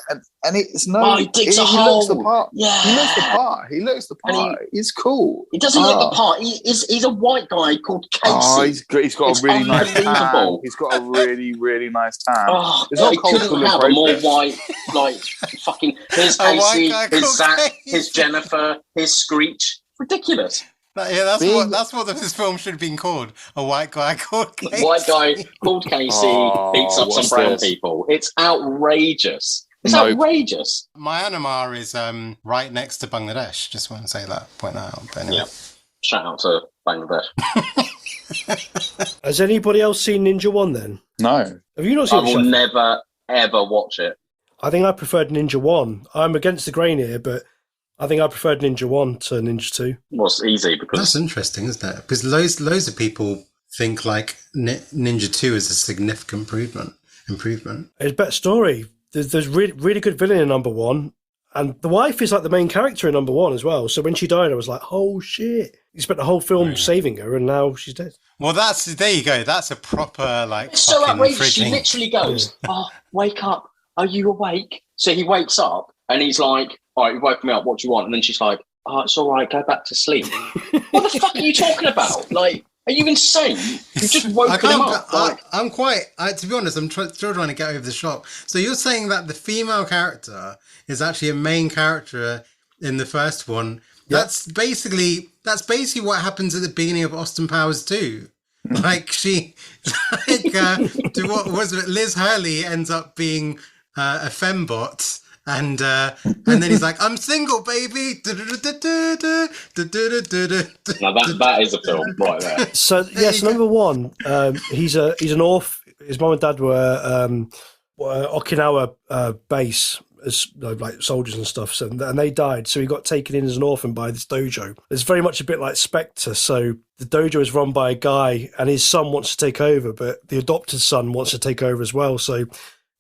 and it's he digs a hole. Looks the part. Yeah, he looks the part. He's cool. He doesn't look the part. He's a white guy called Casey. Oh, he's got a really nice tan. He's got a really, really nice tan. Oh, he couldn't have a more white, like fucking. Here's Casey, here's Zach, here's Jennifer, here's Screech. Ridiculous. That's what this film should have been called. A white guy called Casey. White guy called Casey beats up some brown people. It's outrageous. Outrageous. Myanmar is right next to Bangladesh. Just want to point that out. But anyway. Yeah. Shout out to Bangladesh. Has anybody else seen Ninja 1 then? No. Have you not seen it? I will never, ever watch it. I think I preferred Ninja 1. I'm against the grain here, but I think I preferred Ninja 1 to Ninja 2. Well, it's easy because That's interesting, isn't it? Because loads of people think like Ninja 2 is a significant improvement. It's a better story. There's really, really good villain in number 1. And the wife is like the main character in number 1 as well. So when she died, I was like, oh shit. You spent the whole film saving her and now she's dead. Well, there you go. That's a proper like. it's so outrageous. She infringing. literally goes, "Oh, wake up! Are you awake?" So he wakes up and he's like, "All right, you woke me up. What do you want?" And then she's like, "Oh, it's all right. Go back to sleep." What the fuck are you talking about? Like, are you insane? You've just woken him up. I'm quite. To be honest, I'm still trying to get over the shock. So you're saying that the female character is actually a main character in the first one. Yep. That's basically what happens at the beginning of Austin Powers 2. Like what was it? Liz Hurley ends up being a fembot, and then he's like, "I'm single, baby." Now that is a film right there. So yes, number 1, he's an orphan. His mum and dad were Okinawa base as like soldiers and stuff, so, and they died, so he got taken in as an orphan by this dojo. It's very much a bit like Spectre. So the dojo is run by a guy and his son wants to take over, but the adopted son wants to take over as well. So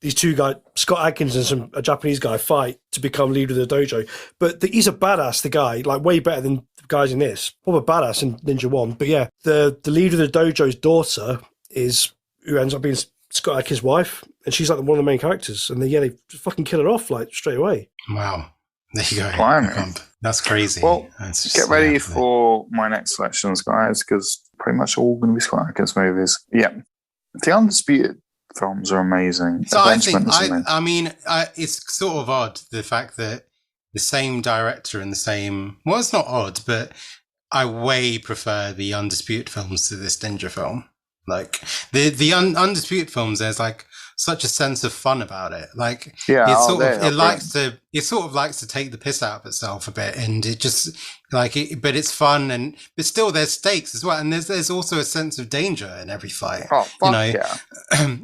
these two guys, Scott Adkins and a Japanese guy, fight to become leader of the dojo. But he's a badass, the guy, like way better than the guys in this. Proper badass in Ninja 1. But yeah, the leader of the dojo's daughter who ends up being Scott Adkins' wife, and she's like one of the main characters. And they just fucking kill her off like straight away. Wow. There you go. Blimey. That's crazy. Well, get ready for my next selections, guys, because pretty much all going to be Scott Adkins movies. Yeah. The Undisputed films are amazing. So I mean, it's sort of odd, the fact that the same director and the same... Well, it's not odd, but I way prefer the Undisputed films to this Ninja film. Like, the Undisputed films, there's like such a sense of fun about it. Like, it sort of likes to take the piss out of itself a bit, and it just like it, but it's fun, but still there's stakes as well, and there's also a sense of danger in every fight. Oh, fuck yeah.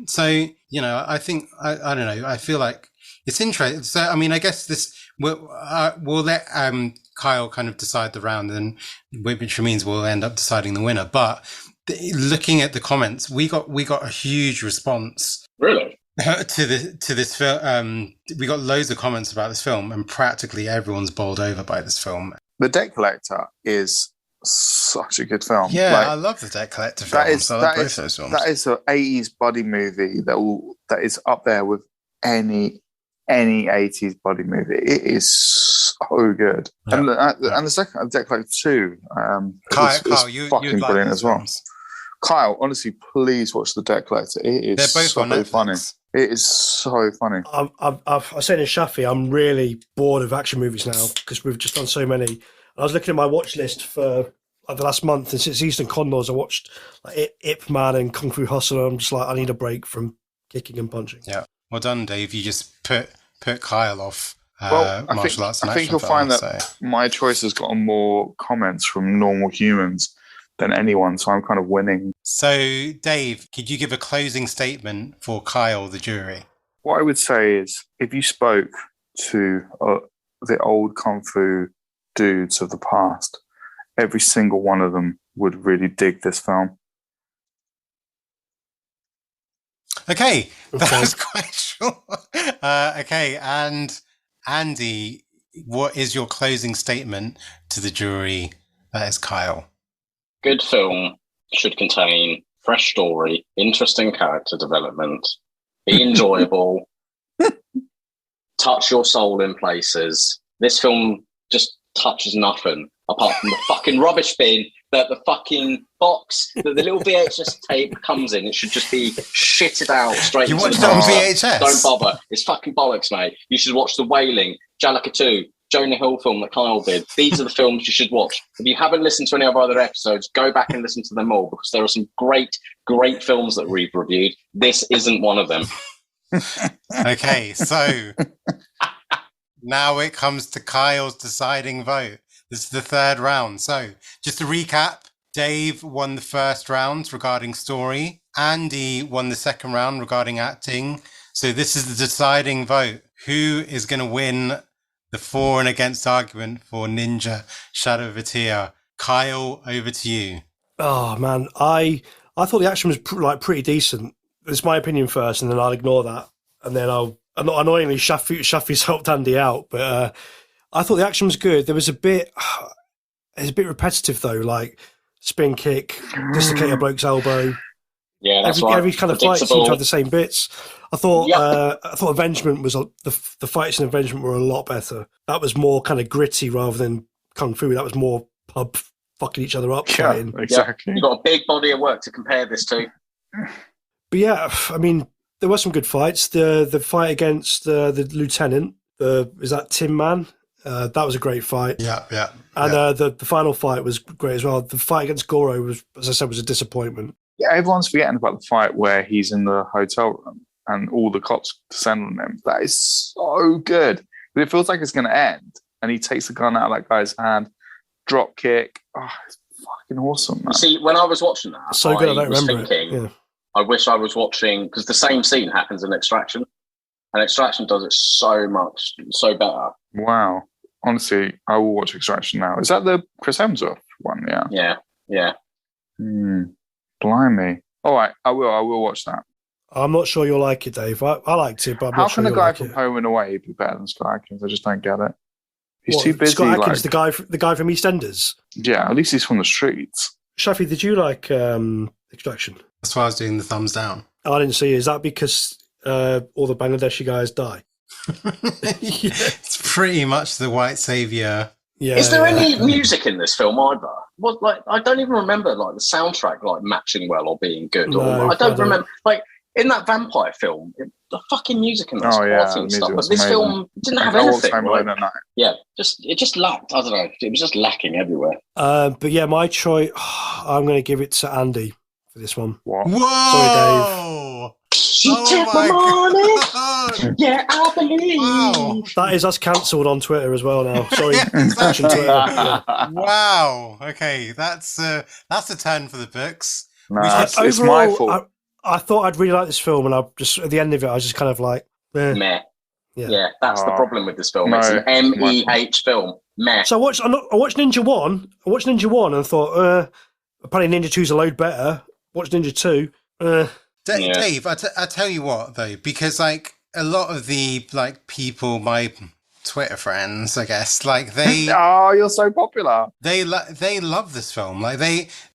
So I think I don't know. I feel like it's interesting. So I mean, I guess we'll let Kyle kind of decide the round, and which means we'll end up deciding the winner. But looking at the comments, we got a huge response. Really? to this film. We got loads of comments about this film, and practically everyone's bowled over by this film. The Debt Collector is such a good film. Yeah, like, I love the Debt Collector films. I love both those films. That is an 80s buddy movie that is up there with any 80s buddy movie. It is so good. Yeah. And the second Debt Collector 2 Kyle, you fucking brilliant as well. Films. Kyle, honestly, please watch The Debt Collector. It is They're both so on Netflix. Funny. It is so funny. I was saying to Shafi, I'm really bored of action movies now because we've just done so many. I was looking at my watch list for like the last month, and since Eastern Condors, I watched like Ip Man and Kung Fu Hustle. And I'm just like, I need a break from kicking and punching. Yeah, well done, Dave. You just put Kyle off. Martial arts. I think you'll find that my choice has gotten more comments from normal humans than anyone, so I'm kind of winning. So, Dave, could you give a closing statement for Kyle, the jury? What I would say is, if you spoke to the old Kung Fu dudes of the past, every single one of them would really dig this film. Okay, that was quite short. Okay, and Andy, what is your closing statement to the jury? That is Kyle. Good film should contain fresh story, interesting character development, be enjoyable, touch your soul in places. This film just touches nothing apart from the fucking rubbish bin that the fucking box that the little VHS tape comes in. It should just be shitted out straight into the watched it on VHS? Don't bother. It's fucking bollocks, mate. You should watch The Wailing, Jalaka 2, Jonah Hill film that Kyle did. These are the films you should watch. If you haven't listened to any of our other episodes, go back and listen to them all, because there are some great films that we've reviewed. This isn't one of them. Okay, so now it comes to Kyle's deciding vote. This is the third round. So just to recap, Dave won the first round regarding story. Andy won the second round regarding acting. So this is the deciding vote. Who is going to win the for and against argument for Ninja Shadow of a Tear. Kyle, over to you. Oh man, I thought the action was pretty decent. It's my opinion first, and then I'll ignore that, and then annoyingly Shafi's helped Andy out, but I thought the action was good. There was it's a bit repetitive though, like spin kick, dislocate a bloke's elbow. Yeah, that's every kind of fight seemed to have the same bits. I thought Avengement was the fights in Avengement were a lot better. That was more kind of gritty rather than kung fu. That was more pub fucking each other up. Yeah, exactly. You've got a big body of work to compare this to. But yeah, I mean, there were some good fights. The fight against the lieutenant, is that Tin Man? That was a great fight. Yeah. And the final fight was great as well. The fight against Goro was, as I said, was a disappointment. Yeah, everyone's forgetting about the fight where he's in the hotel room and all the cops descend on him. That is so good. But it feels like it's going to end. And he takes the gun out of that guy's hand, drop kick. Oh, it's fucking awesome, man. You see, when I was watching that, so good, I don't remember it. Yeah. I wish I was watching, because the same scene happens in Extraction. And Extraction does it so better. Wow. Honestly, I will watch Extraction now. Is that the Chris Hemsworth one? Yeah. Blimey. All right, I will watch that. I'm not sure you'll like it, Dave. I liked it, but I'm How not sure can you'll the guy like from it. Home and Away be better than Scott Adkins? I just don't get it. He's What, too busy. Scott Adkins, the guy from EastEnders. Yeah, at least he's from the streets. Shafi, did you like Extraction? That's why I was doing the thumbs down. I didn't see it. Is that because all the Bangladeshi guys die? It's pretty much the white savior. Yeah. Is there any music in this film either? I don't even remember the soundtrack matching well or being good. No, I don't remember in that vampire film. The fucking music in that's party and stuff. But this film didn't have anything. Yeah, it just lacked. I don't know. It was just lacking everywhere. But yeah, my choice. I'm going to give it to Andy for this one. What? Whoa! Sorry, Dave. She took my money. Yeah, I believe. Wow. That is us cancelled on Twitter as well now. Sorry, Yeah, Action Twitter. Yeah. Wow. Okay, that's a 10 for the books. No, it's my fault. I thought I'd really like this film, and I just at the end of it, I was just kind of like, meh. Yeah, that's the problem with this film. No, it's an MEH film. Meh. So I watched Ninja 1. I watched Ninja 1 and thought, apparently Ninja 2's a load better. Watched Ninja 2. Dave, I tell you what though, because a lot of the people, my Twitter friends, I guess, they oh, you're so popular. They love this film.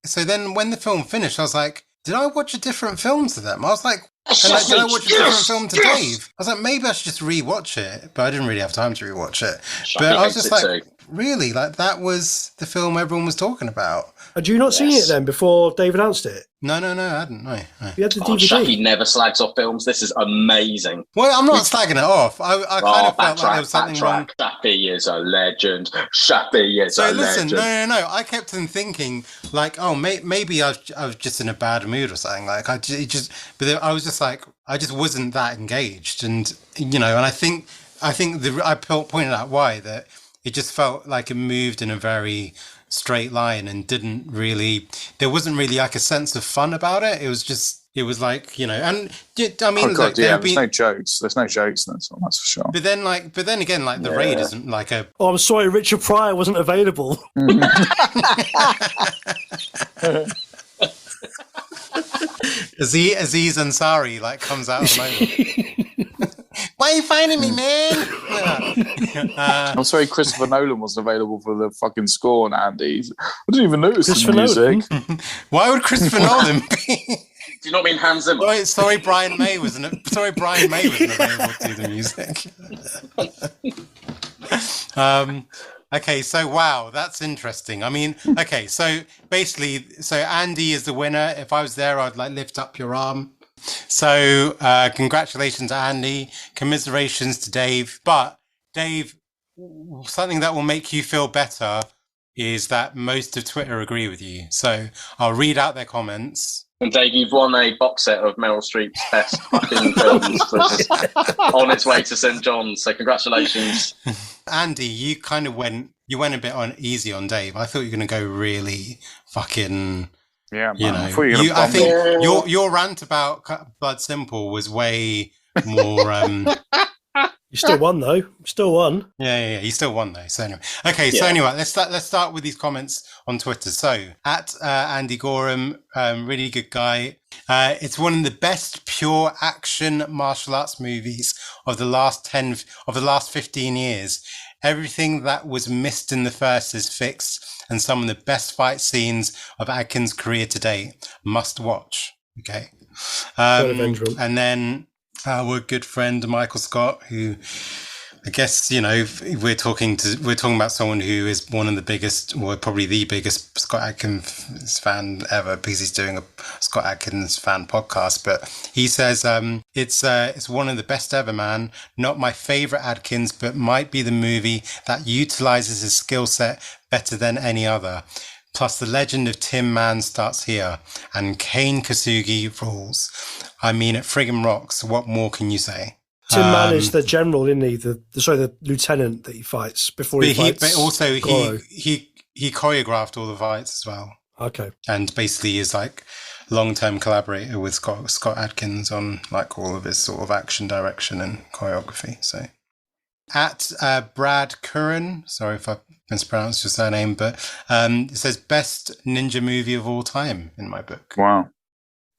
So then when the film finished, I was like, did I watch a different film to them? I was like, did I watch a different film to Dave? I was like, maybe I should just rewatch it, but I didn't really have time to rewatch it. But I was just like, really, that was the film everyone was talking about. Had you not seen it then before Dave announced it? No, I hadn't. No. You had the DVD. Shafi never slags off films. This is amazing. Well, I'm not slagging it off. I kind of felt like there was something wrong. Shafi is a legend. Shafi is a legend. So listen, no. I kept on thinking maybe I was just in a bad mood or something. But I was just I just wasn't that engaged, and and I think I pointed out why that it just felt like it moved in a very straight line and there wasn't really a sense of fun about it. It was and I mean, there's no jokes. There's no jokes in this one, that's for sure. But then again, the raid isn't a. Oh, I'm sorry, Richard Pryor wasn't available. Aziz Ansari comes out of the moment. Why are you finding me, man? I'm sorry, Christopher Nolan wasn't available for the fucking score on Andy. I didn't even notice the music. Why would Christopher Nolan be? Do you not mean Hans Zimmer? Sorry, Brian May wasn't available to do the music. Okay, so wow, that's interesting. I mean, okay, so basically, Andy is the winner. If I was there, I'd lift up your arm. So congratulations to Andy, commiserations to Dave. But Dave, something that will make you feel better is that most of Twitter agree with you. So I'll read out their comments. And Dave, you've won a box set of Meryl Streep's best fucking films, which is on its way to St. John's. So congratulations. Andy, you kind of went a bit easy on Dave. I thought you were going to go really fucking... Yeah, man. I think your rant about Blood Simple was way more You still won, though. Still won. Yeah. He still won though. So anyway, let's start with these comments on Twitter. So at Andy Gorham, really good guy. It's one of the best pure action martial arts movies of the last 15 years. Everything that was missed in the first is fixed, and some of the best fight scenes of Adkins' career to date. Must watch. Okay. And then our good friend Michael Scott, who I guess, we're talking about someone who is one of the biggest, or probably the biggest Scott Adkins fan ever, because he's doing a Scott Adkins fan podcast. But he says it's one of the best ever, man. Not my favorite Adkins, but might be the movie that utilizes his skill set better than any other. Plus, the legend of Tin Man starts here, and Kane Kosugi rules. I mean, it friggin' rocks. What more can you say? Tin Man is the general, isn't he? The lieutenant that he fights before he fights. But also, he choreographed all the fights as well. Okay. And basically is like long-term collaborator with Scott Adkins on like all of his sort of action direction and choreography. So at Brad Curran, sorry if I mispronounced your surname, but it says best ninja movie of all time in my book. Wow.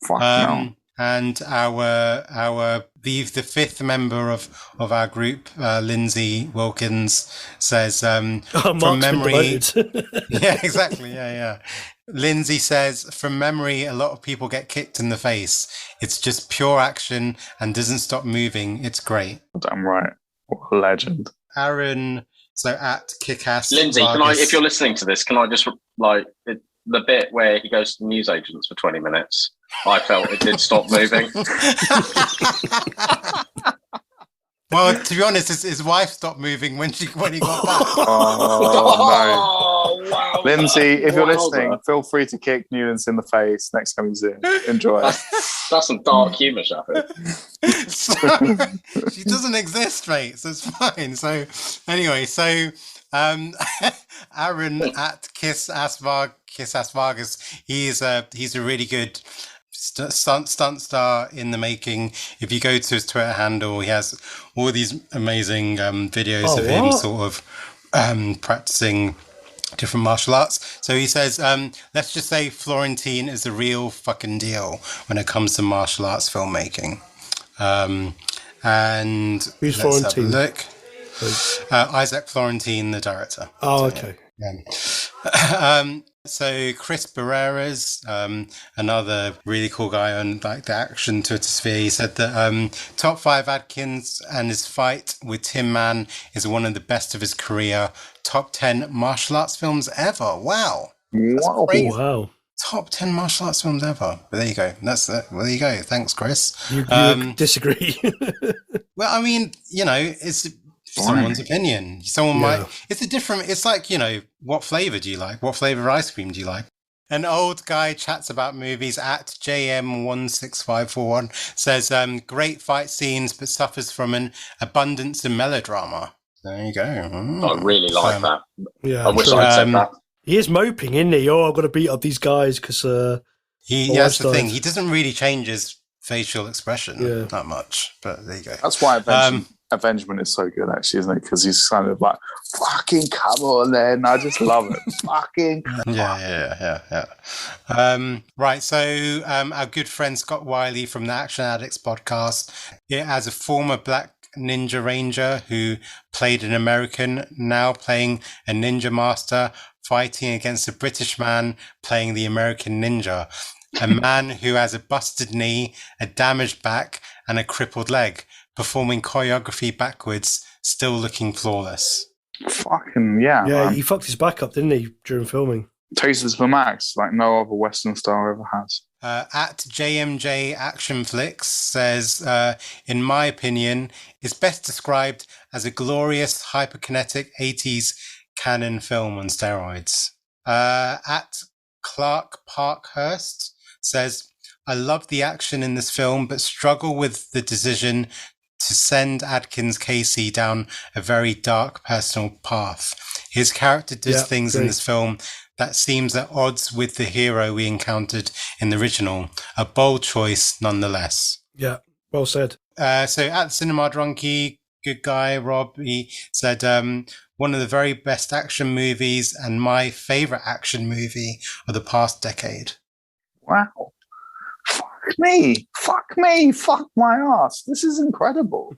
Fuck no. And the fifth member of our group, Lindsay Wilkins, says from memory. Yeah, exactly. Yeah. Lindsay says, from memory, a lot of people get kicked in the face. It's just pure action and doesn't stop moving. It's great. Damn right. What a legend. Aaron, so at Kickass. Lindsay, if you're listening to this, can I just the bit where he goes to the newsagents for 20 minutes? I felt it did stop moving. Well, to be honest, his wife stopped moving when he got back. Oh, no. Wow. Lindsay, if you're listening, feel free to kick Newlands in the face next time he's in. Enjoy it. That's some dark humour, Shaffer. She doesn't exist, mate, so it's fine. So, anyway, Aaron at Kiss Asvargas, he's a really good stunt star in the making. If you go to his Twitter handle, he has all these amazing videos of him sort of practicing different martial arts. So he says, let's just say Florentine is the real fucking deal when it comes to martial arts filmmaking. And who's Florentine? Look, Isaac Florentine, the director. Oh, okay. So Chris Barreras, another really cool guy on like the action Twitter sphere, he said that top 5 Adkins and his fight with Tin Man is one of the best of his career. Top 10 martial arts films ever. Wow. Wow. Top 10 martial arts films ever. But there you go. That's it. Well, there you go. Thanks, Chris. You disagree. Well, I mean, it's someone's opinion. Someone might. It's like, what flavor do you like? What flavor ice cream do you like? An old guy chats about movies at JM16541 says, great fight scenes, but suffers from an abundance of melodrama. There you go. I really like that. Yeah, I wish I'd said that. He is moping, isn't he? I've got to beat up these guys because that's the thing. He doesn't really change his facial expression that much, but there you go. That's why Avengement is so good, actually, isn't it? Because he's kind of like, fucking come on then. I just love it. Fucking come on. Yeah. Right, so our good friend Scott Wiley from the Action Addicts podcast, as a former black ninja ranger who played an American, now playing a ninja master, fighting against a British man playing the American ninja. A man who has a busted knee, a damaged back, and a crippled leg, performing choreography backwards, still looking flawless. Fucking yeah. Yeah, man. he fucked his back up, didn't he, during filming? Tastes for max, like no other Western star ever has. At JMJ Action Flicks says, in my opinion, it's best described as a glorious hyperkinetic 80s canon film on steroids. At Clark Parkhurst says, I love the action in this film, but struggle with the decision to send Adkins Casey down a very dark personal path. His character does things in this film that seems at odds with the hero we encountered in the original. A bold choice nonetheless. Yeah, well said. So at Cinema Drunkie, good guy, Rob. He said, one of the very best action movies and my favourite action movie of the past decade. Wow. Fuck me. Fuck my ass. This is incredible.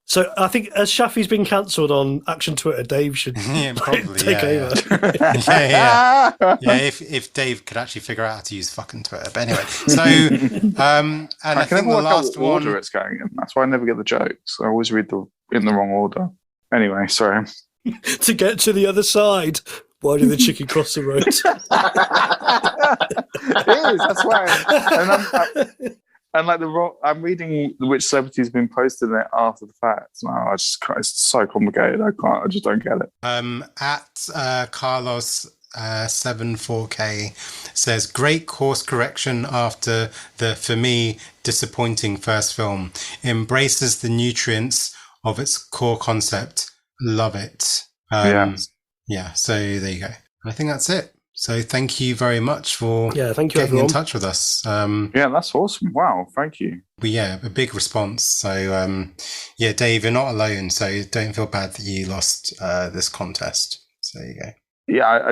So I think as Shafi's been cancelled on Action Twitter, Dave should probably take over. Yeah. If Dave could actually figure out how to use fucking Twitter. But anyway, so and I think the last one order it's going in. That's why I never get the jokes. I always read in the wrong order. Anyway, sorry. To get to the other side, why did the chicken cross the road? It is. That's why. I'm reading which celebrity's been posting it after the fact. No, it's so complicated. I just don't get it. At Carlos 74K says, great course correction after the, for me, disappointing first film. Embraces the nutrients of its core concept. Love it. Yeah, so there you go. I think that's it. So thank you very much for getting in touch with us. Yeah, that's awesome. Wow, thank you. But yeah, a big response. So yeah, Dave, you're not alone. So don't feel bad that you lost this contest. So there you go. Yeah,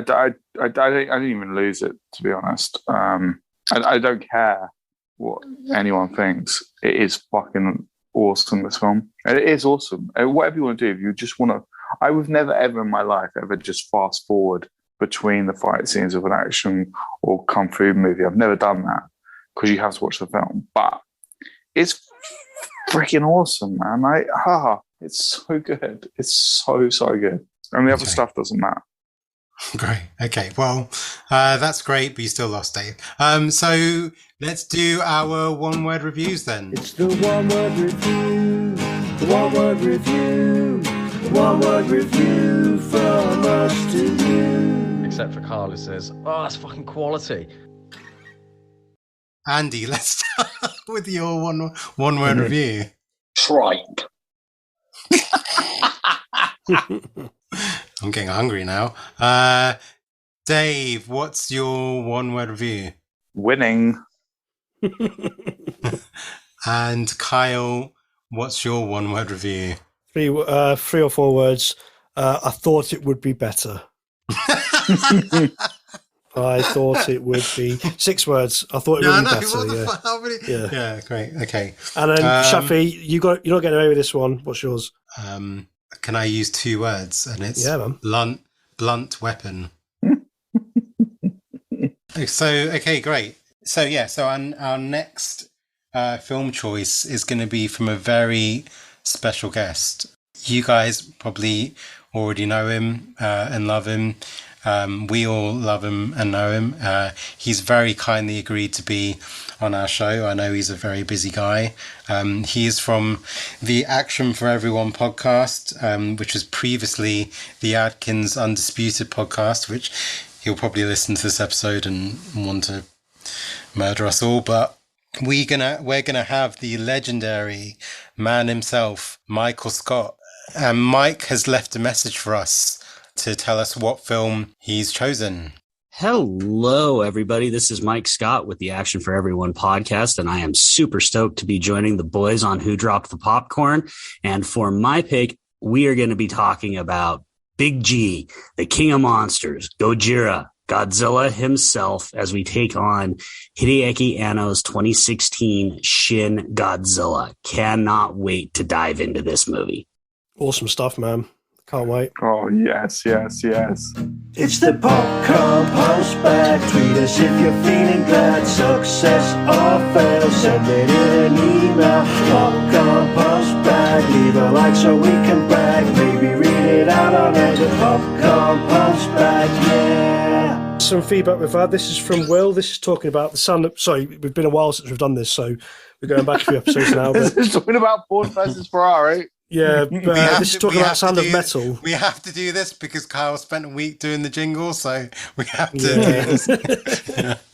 I didn't even lose it, to be honest. I don't care what anyone thinks. It is fucking awesome, this film. It is awesome. Whatever you want to do, if you just want to... I would never, ever in my life ever just fast forward between the fight scenes of an action or kung fu movie. I've never done that because you have to watch the film. But it's freaking awesome, man. It's so good. It's so good. And the other stuff doesn't matter. Great. Okay. Well, that's great, but you still lost, Dave. So let's do our one-word reviews then. It's the one-word review. The one-word review. The one-word review from us to you. Except for Carl, who says, "Oh, that's fucking quality." Andy, let's start with your one-word review. Tripe. I'm getting hungry now. Dave, what's your one-word review? Winning. And Kyle, what's your one-word review? 3 or 4 words. I thought it would be better. I thought it would be 6 words. I thought it would be better. Yeah, great. Okay. And then Shafi, you're not getting away with this one. What's yours? Can I use 2 words? And it's blunt weapon. So okay, great. So yeah, so our next film choice is going to be from a very special guest. You guys probably already know him and love him. We all love him and know him. He's very kindly agreed to be on our show. I know he's a very busy guy. He is from the Action for Everyone podcast, which was previously the Adkins Undisputed podcast, which he'll probably listen to this episode and want to murder us all. But we're gonna have the legendary man himself, Michael Scott. And Mike has left a message for us to tell us what film he's chosen. Hello, everybody. This is Mike Scott with the Action for Everyone podcast, and I am super stoked to be joining the boys on Who Dropped the Popcorn. And for my pick, we are going to be talking about Big G, the King of Monsters, Gojira, Godzilla himself, as we take on Hideaki Anno's 2016 Shin Godzilla. Cannot wait to dive into this movie. Awesome stuff, man. Can't wait. Oh, yes. It's the Popcorn Postbag. Tweet us if you're feeling glad. Success or fail, send it in an email. Popcorn Postbag. Leave a like so we can brag. Maybe read it out on air. The Popcorn Postbag, yeah. Some feedback we've had. This is from Will. This is talking about the sound of... Sorry, we've been a while since we've done this, so we're going back a few episodes now. This is talking about Ford versus Ferrari. Yeah, this is talking about Sound of Metal. We have to do this because Kyle spent a week doing the jingle, so we have to do this.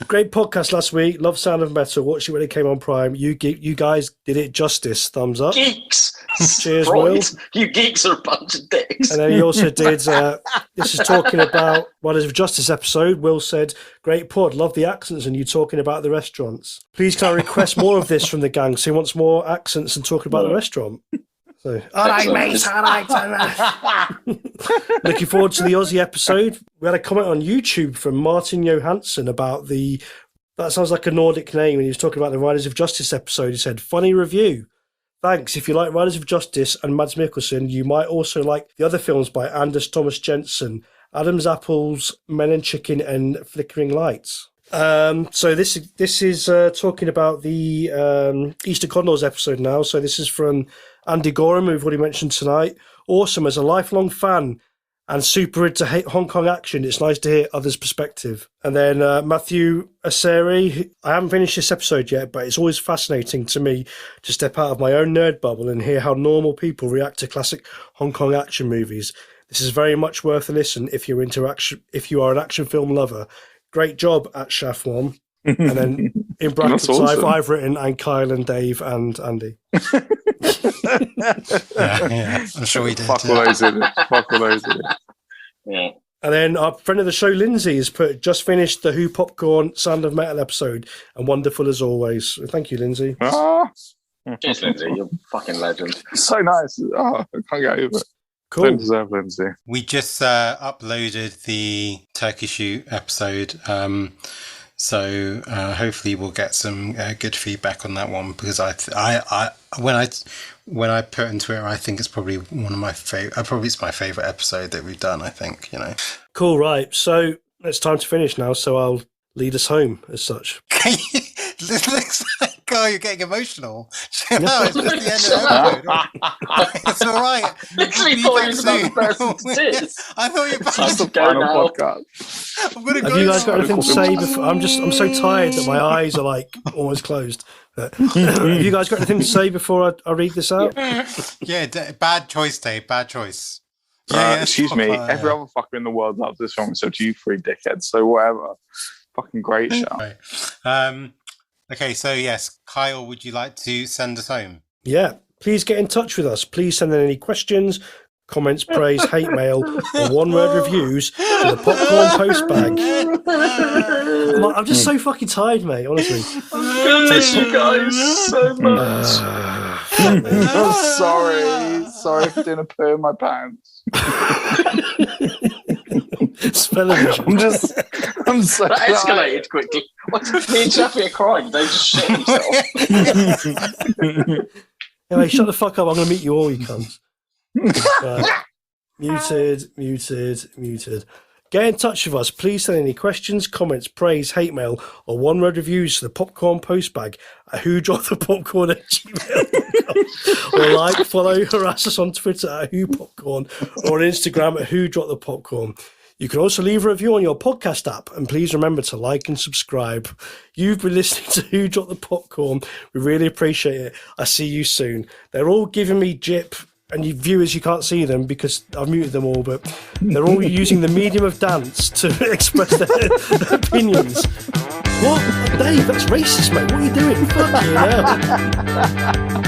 Great podcast last week. Love Sound of Metal. Watched it when it came on Prime. You guys did it justice. Thumbs up. Geeks. Cheers, right. Will. You geeks are a bunch of dicks. And then he also did, this is talking about, what is Justice episode. Will said, great pod, love the accents and you talking about the restaurants. Please can I request more of this from the gang? So he wants more accents and talking about the restaurant. So, all right, mate. All right. Looking forward to the Aussie episode. We had a comment on YouTube from Martin Johansson about that sounds like a Nordic name, and he was talking about the Riders of Justice episode. He said, funny review. Thanks. If you like Riders of Justice and Mads Mikkelsen, you might also like the other films by Anders Thomas Jensen, Adam's Apples, Men and Chicken, and Flickering Lights. So this is talking about the Easter Condors episode now. So this is from Andy Gorham, who we've already mentioned tonight. Awesome. As a lifelong fan and super into Hong Kong action, it's nice to hear others' perspective. And then Matthew Aseri, I haven't finished this episode yet, but it's always fascinating to me to step out of my own nerd bubble and hear how normal people react to classic Hong Kong action movies. This is very much worth a listen if you are an action film lover. Great job at Shaf1. And then in brackets, awesome. I've written, and Kyle and Dave and Andy. yeah, I'm sure we did. Fuck all those in it. Yeah. And then our friend of the show, Lindsay, has just finished the Who Popcorn Sound of Metal episode, and wonderful as always. Thank you, Lindsay. Cheers, Lindsay. You're a fucking legend. So nice. I can't get over it. Cool. Don't deserve Lindsay. We just uploaded the Turkey Shoot episode, so hopefully we'll get some good feedback on that one, because when I put into it, I think it's probably one of my favorite. Probably it's my favorite episode that we've done. I think Cool, right? So it's time to finish now. So I'll lead us home as such. This looks like, oh, you're getting emotional. No, it's just the end of the episode. It's all right. Literally thought he was about the person to tears. I thought you were about That's to the final podcast. Have you guys got anything to say before? I'm so tired that my eyes are like almost closed. Have you guys got anything to say before I read this out? Yeah, bad choice, Dave. Bad choice. Excuse me. Every other fucker in the world loves this film, except you three dickheads. So whatever. Fucking great show. Right. Okay, so yes, Kyle, would you like to send us home? Yeah, please get in touch with us. Please send in any questions, comments, praise, hate mail, or one-word reviews to the Popcorn Postbag. I'm just so fucking tired, mate, honestly. I'm going to miss you guys so much. I'm sorry. Sorry for doing a poo in my pants. I'm so that escalated quickly. Me and Chappie are crying. They just shit themselves. Anyway, shut the fuck up. I'm going to meet you all, you cunts. Muted. Get in touch with us. Please send any questions, comments, praise, hate mail, or one-word reviews to the Popcorn Postbag at whodropthepopcorn@gmail.com. Or like, follow, harass us on Twitter at whopopcorn, or on Instagram at whodropthepopcorn. You can also leave a review on your podcast app, and please remember to like and subscribe. You've been listening to Who Dropped the Popcorn. We really appreciate it. I'll see you soon. They're all giving me jip, and you viewers, you can't see them because I've muted them all, but they're all using the medium of dance to express their opinions. What? Dave, that's racist, mate. What are you doing? Fuck you now.